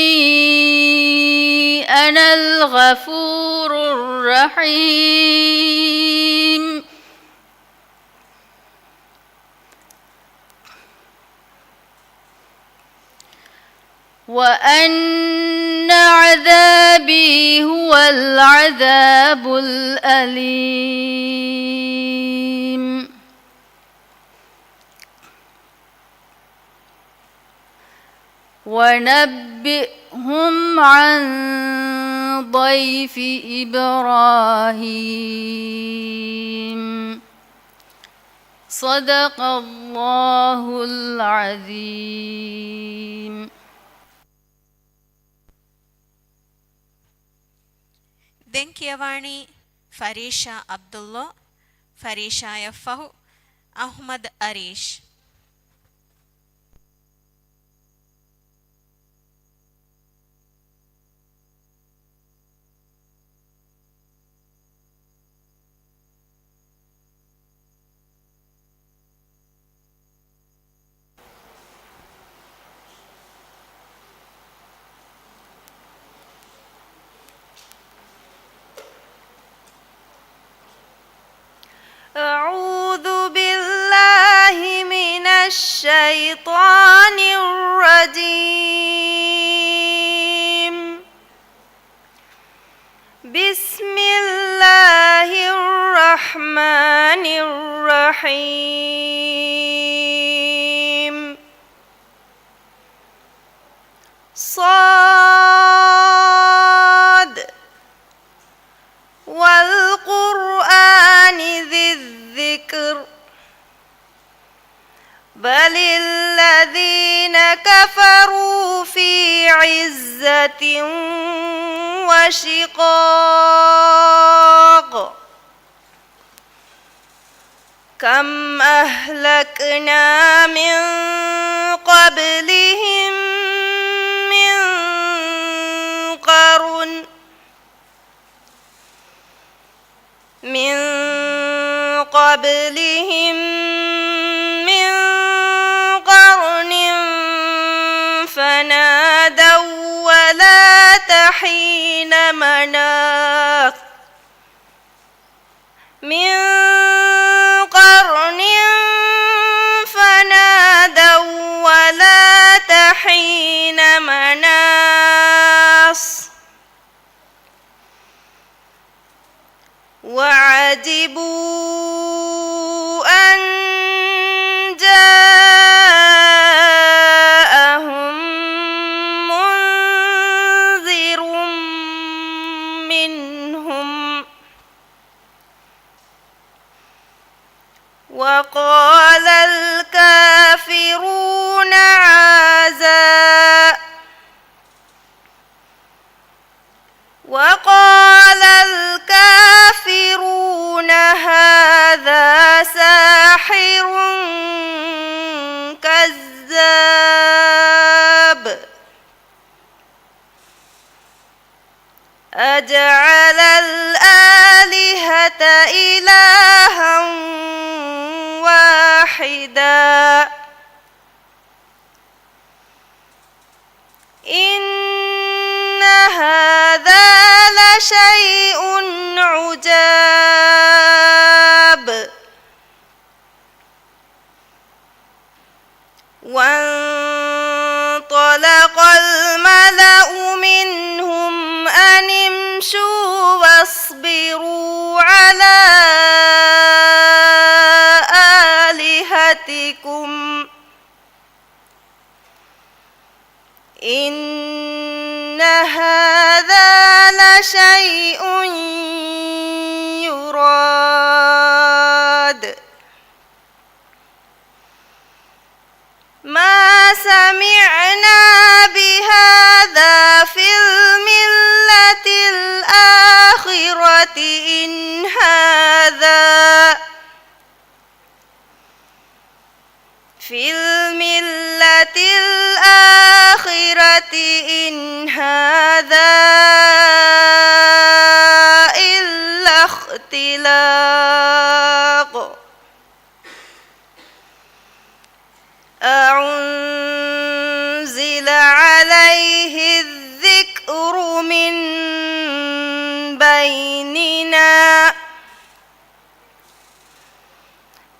أنا الغفور الرحيم وأن عذابي هو العذاب الأليم ونبئهم عن ضيف إبراهيم صدق الله العظيم. ದೆಂಕಿಯವಾಣಿ ಫರೀಶಾ ಅಬ್ದುಲ್ಲಾ, ಫರೀಶಾ ಯಫಹು, ಅಹ್ಮದ್ ಅರೀಶ್. أعوذ بالله من الشيطان الرجيم. بسم الله الرحمن الرحيم. صاد والقرآن ذي الذكر بل الذين كفروا في عزة وشقاق كم أهلكنا من قبلهم من قرن فنادوا ولا تحين مناص من قرن فنادوا ولا تحين مناص وعجبوا أن جاءهم منذر منهم وقال الكافرون هذا ساحر كذاب أجعل الآلهة إلها واحدا إن هذا لشيء عجاب وانطلق الملأ منهم أن امشوا واصبروا على آلهتكم إن هذا لشيء يراد ما سمعنا بهذا في الملة الآخرة إن هذا إلا اختلاق أنزل عليه الذكر من بيننا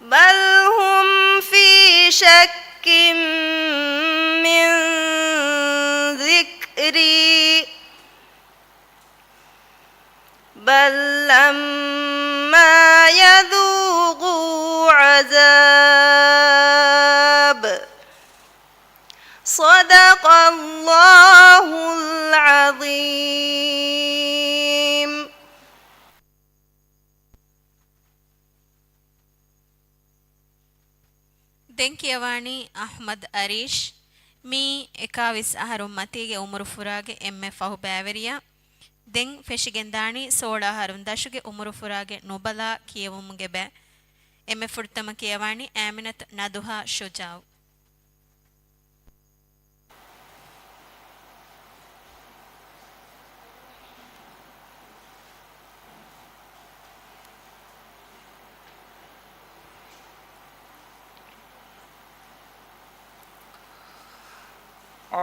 بل هم في شك من ذكري بل لما يذوقوا عذاب صدق الله العظيم. ದೆಂಕಿಯವಾಣಿ ಅಹ್ಮದ್ ಅರೀಶ್ ಮೀ 21 ಅಹರು ಮತಿಗೆ ಉಮರು ಫುರಾಗೆ ಎಮ್ಮೆ ಫಹು ಬ್ಯಾವೆರಿಯ ದೆಂ ಫೆಶಿಗೆಂದಾಣಿ 16 ಅಹರು ದಶುಗೆ ಉಮರು ಫುರಾಗೆ ನುಬಲಾ ಕಿಯವುಮುಗೆ ಬೆ ಎಮ್ಮೆ ಫುಡ್ತಮ ಕಿಯವಾಣಿ ಆಮಿನತ್ ನದುಹಾ ಶುಜಾವ್.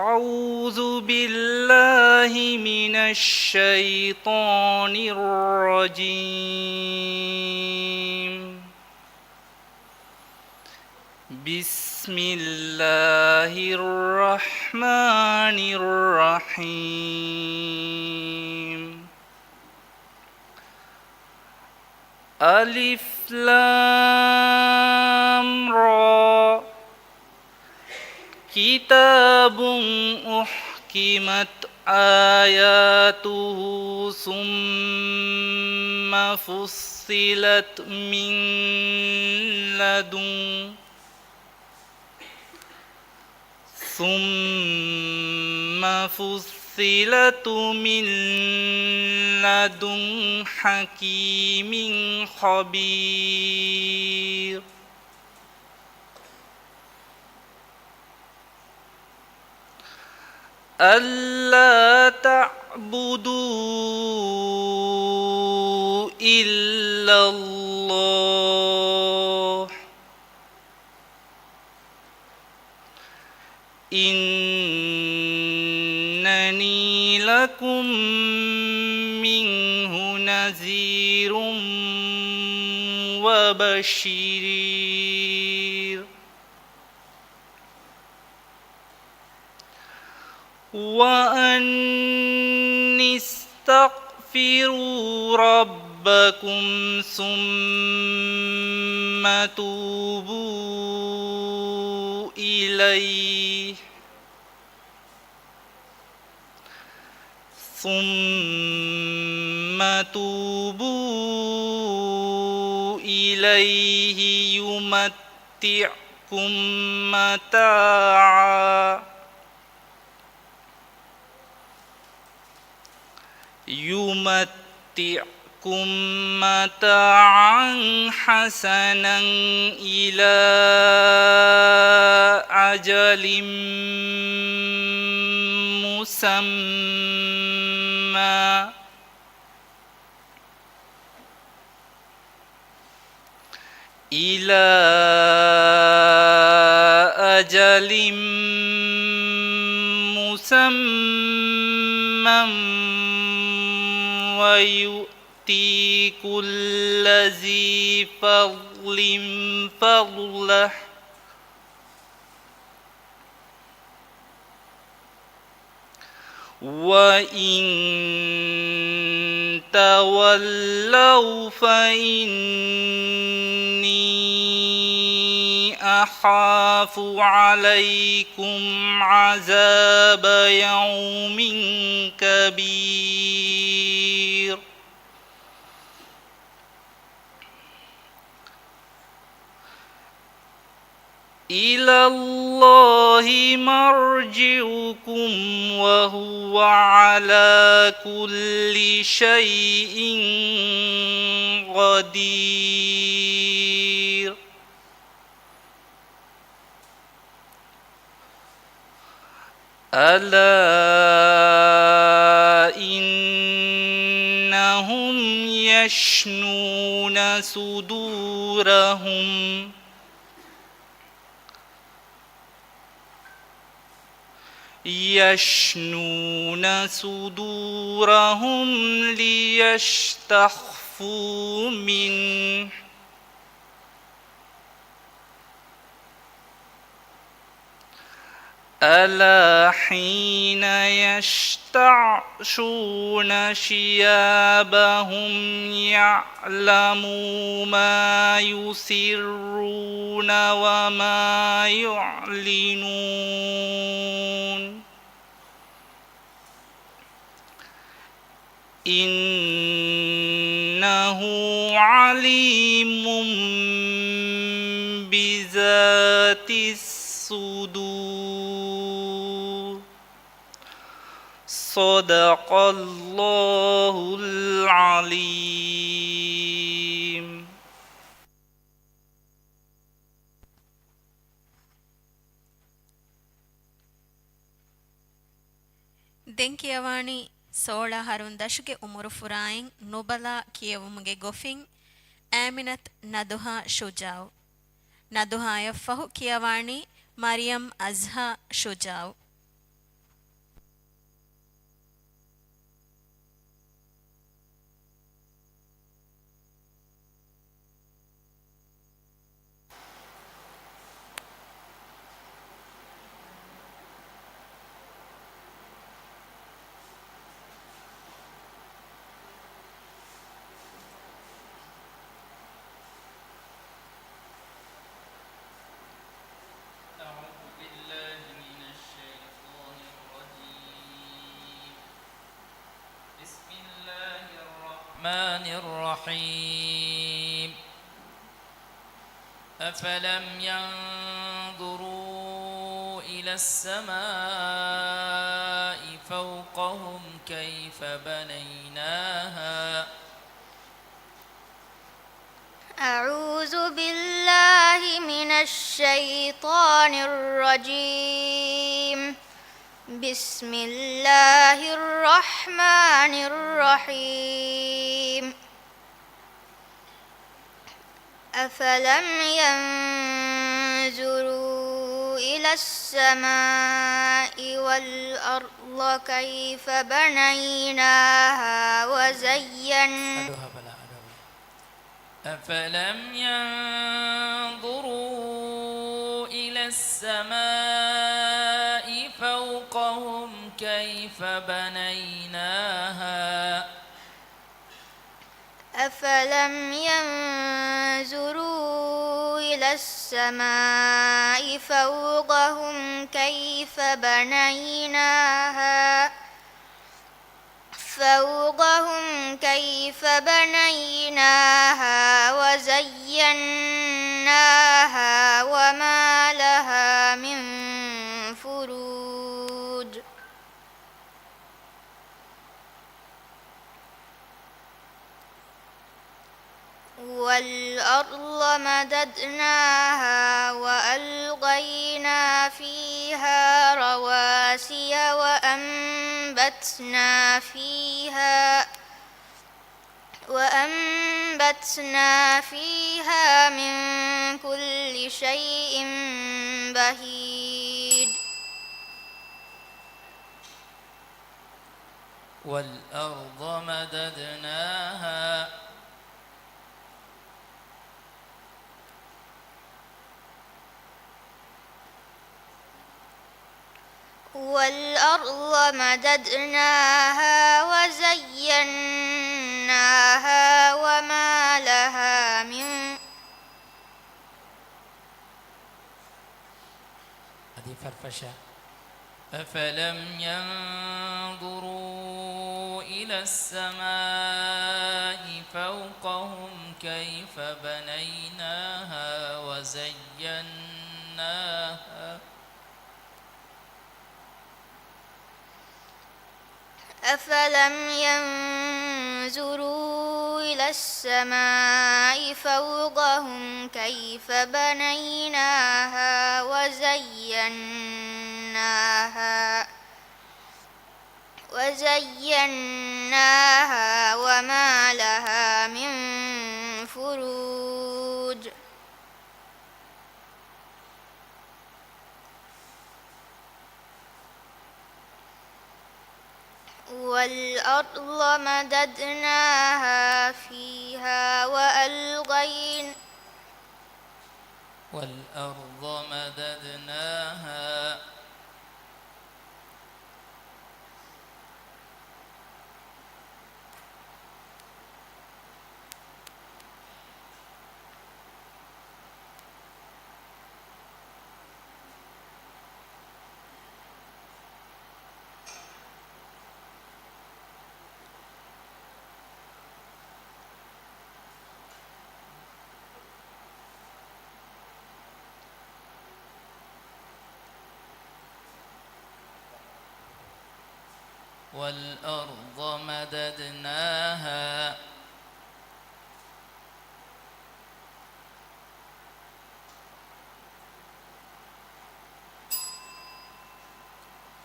أعوذ بالله من الشيطان الرجيم. بسم الله الرحمن الرحيم. ألف لام را كتاب أحكمت آياته ثم فصلت من لدن حكيم خبير. ألا تعبدوا إلا الله إنني لكم منه نذير وبشير. وأن استغفروا ربكم ربكم ثم توبوا إليه يمتعكم متاعا حسنا إلى أجل مسمى ويؤتي كل ذي فضل فضله وإن تولوا فإني أخاف عليكم عذاب يوم كبير إلى الله مرجعكم وهو على كل شيء قدير ألا إنهم يشنون صدورهم ليستخفوا منه ألا حين يستعشون ثيابهم يعلموا ما يسرون وما يعلنون إنه عليم بذات الصدور صدق الله العليم. ದೆಂಕಿಯವಾಣಿ 16 ಹರುಂದಶುಗೆ ಉಮುರು ಫುರಾಯಿನ್ ನುಬಲಾ ಕಿಯವುಮುಗೆ ಗೊಫಿನ್ ಆಮಿನತ್ ನದುಹಾ ಶುಜಾವ್ ನದುಹಾಯ ಫಹು ಕಿಯವಾಣಿ ಮರಿಯಂ ಅಜ್ಹಾ ಶುಜಾವ್. الرحمن الرحيم أفلم ينظروا إلى السماء فوقهم كيف بنيناها أعوذ بالله من الشيطان الرجيم بسم الله الرحمن الرحيم أفلم ينظروا إلى السماء والأرض كيف بنيناها أفلم ينظروا إلى السماء فوقهم كيف بنيناها أفلم ينظروا إلى السماء فوقهم كيف بنيناها وزيناها وما لها من فروج والأرض مددناها وألقينا فيها رواسي وأنبتنا فيها من كل شيء بهيج والأرض مددناها وزيناها وما لها من أفلم ينظروا إلى السماء فوقهم كيف بنيناها وزيناها أفلم ينظروا إلى السماء فوقهم كيف بنيناها وزيناها وما لها من فروج والأرض مددناها فيها والأرض مددناها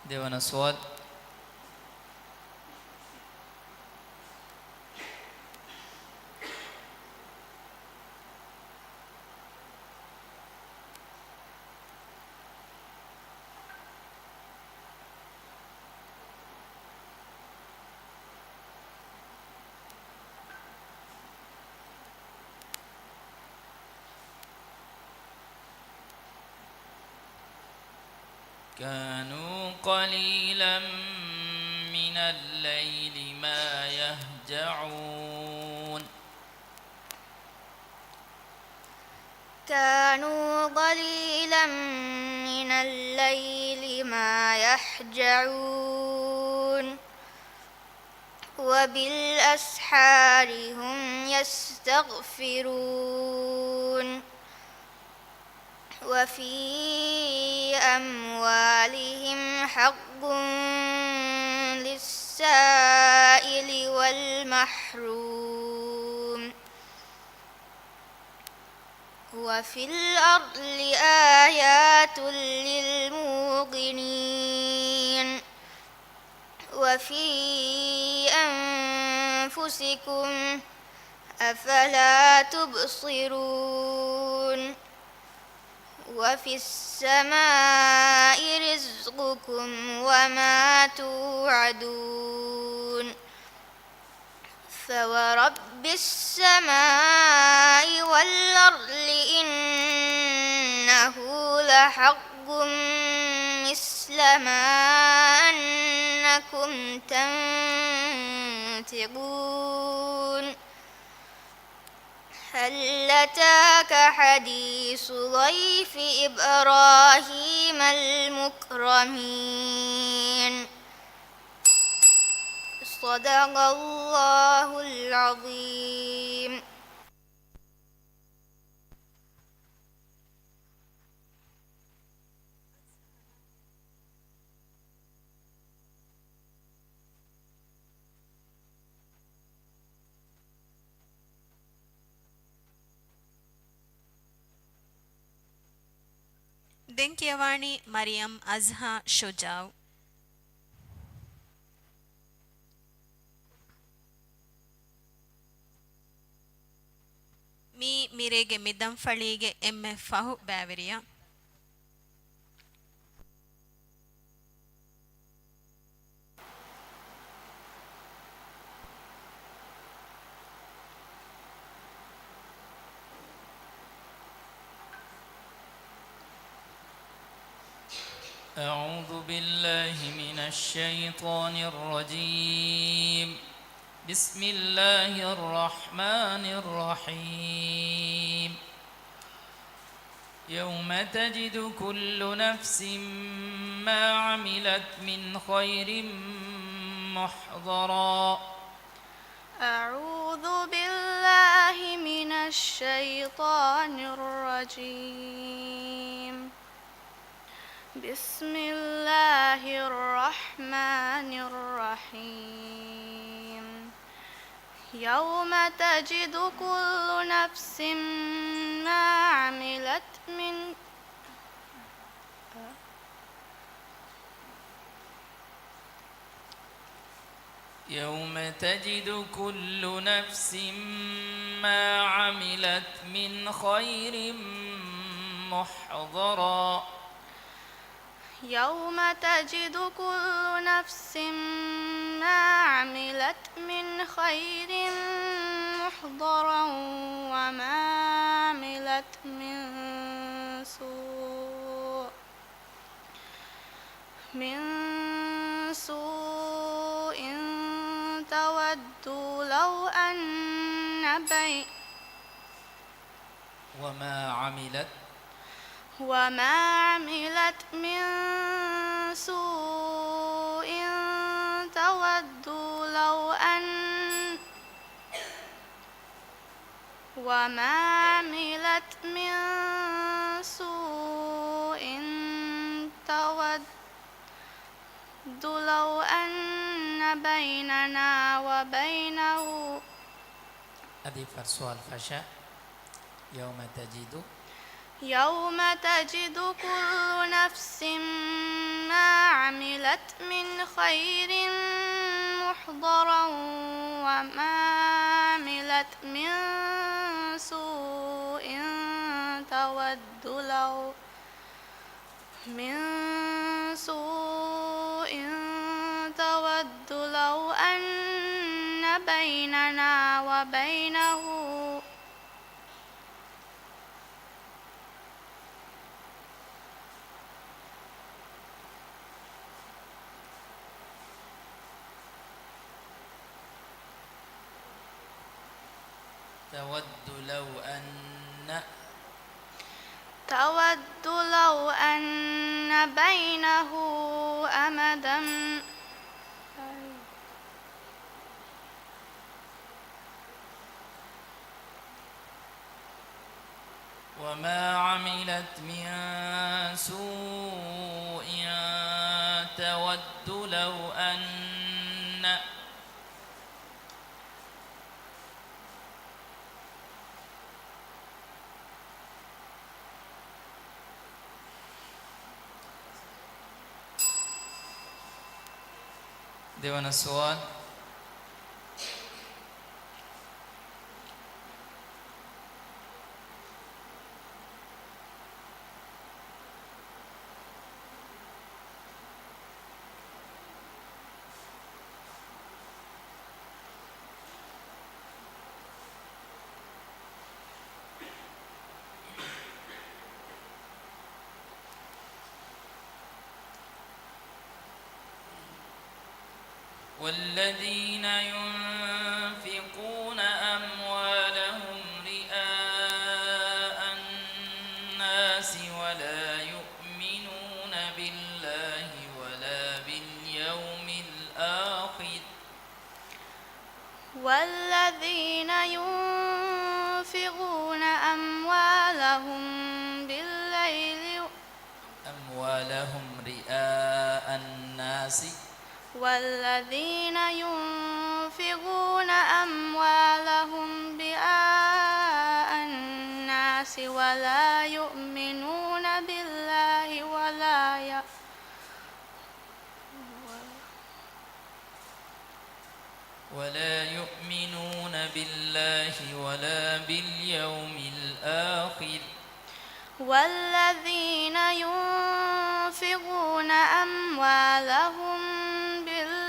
Dewan Aswad. كانوا قليلا من الليل ما يهجعون كانوا قليلا من الليل ما يهجعون وبالأسحار هم يستغفرون وفي أموالهم حق للسائل والمحروم وفي الأرض آيات للموقنين وفي أنفسكم أفلا تبصرون وفي السماء رزقكم وما توعدون فورب السماء والأرض إنه لحق مثل ما أنكم تنطقون هل أتاك حديث ضيف إبراهيم المكرمين صدق الله العظيم. ದೆಂಕಿಯವಾಣಿ ಮರಿಯಂ ಅಜ್ಹಾ ಶುಜಾವ್. ಮೀ ಮಿರೆಗೆ ಮಿದಂಫಳಿಗೆ ಎಮ್ಮೆ ಫಹು ಬ್ಯಾವೆರಿಯ. أعوذ بالله من الشيطان الرجيم. بسم الله الرحمن الرحيم. يوم تجد كل نفس ما عملت من خير محضرا. أعوذ بالله من الشيطان الرجيم. بسم الله الرحمن الرحيم. يوم تجد كل نفس ما عملت من يوم تجد كل نفس ما عملت من خير محضرا. يوم تجد كل نفس ما عملت من خير محضرا وما عملت من سوء تودوا لو أن وما عملت من سوء تودوا لو أن وما عملت من سوء تود لو أن بيننا وبينه. أدي فرسوال فشا. يوم تجد كل نفس ما عملت من خير محضرا وما عملت من سوء تود لو أن بيننا وبينه تود لو أن بينه أمدا وما عملت من سوء تود لو أن දෙවන සුවල්. والذين ينفقون أموالهم رئاء والذين ينفقون أموالهم رئاء الناس ولا يؤمنون بالله ولا باليوم الآخر والذين ينفقون أموالهم بالليل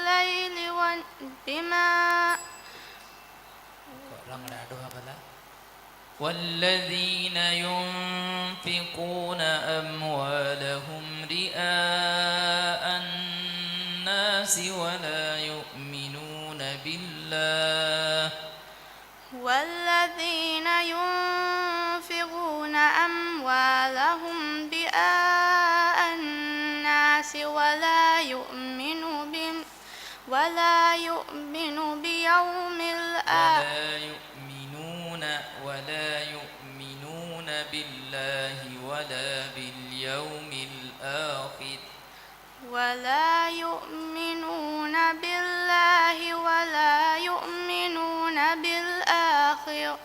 والذين ينفقون أموالهم رئاء الناس ولا يؤمنون بالله والذين ينفقون أموالهم رئاء الناس ولا يؤمن بيوم الآخر ولا يؤمنون بالله ولا باليوم الآخر ولا يؤمنون بالله ولا يؤمنون بالآخر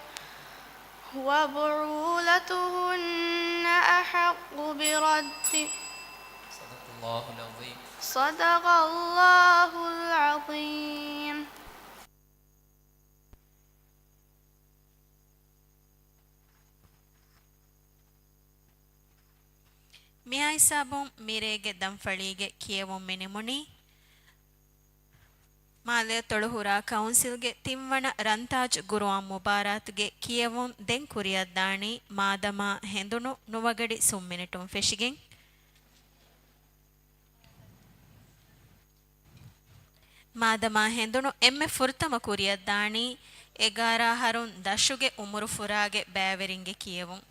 وبعولتهن أحق برد صدق الله العظيم صدق الله العظيم. ಮಿಯಾ ಇಸಾಬುಂ ಮಿರೇಗೆ ದಂಫಳಿಗೆ ಕಿಯವೊಂ ಮಿನಿಮುನಿ ಮಾಲೆ ತೊಳುಹುರ ಕೌನ್ಸಿಲ್ಗೆ ತಿಂವಣ ರಂತಾಜ್ ಗುರುವಾಂ ಮುಬಾರಾತ್ಗೆ ಕಿಯವೊಂ ದೆನ್ ಕುರಿಯದ್ದಾಣಿ ಮಾದಮ ಹೆಂದುನು ನುವಗಡಿ ಸುಮ್ಮಿನಿಟುಂ ಫೆಶಿಗೆಂ ಮಾದಮ ಹೆಂದುನು ಎಮ್ಮೆ ಫುರ್ತಮ ಕುರಿಯದ್ದಾಣಿ ಎಗಾರ ಹರುನ್ ದಶುಗೆ ಉಮುರು ಫುರಾಗೆ ಬ್ಯಾವೆರಿಂಗೆ ಕಿಯವೊಂ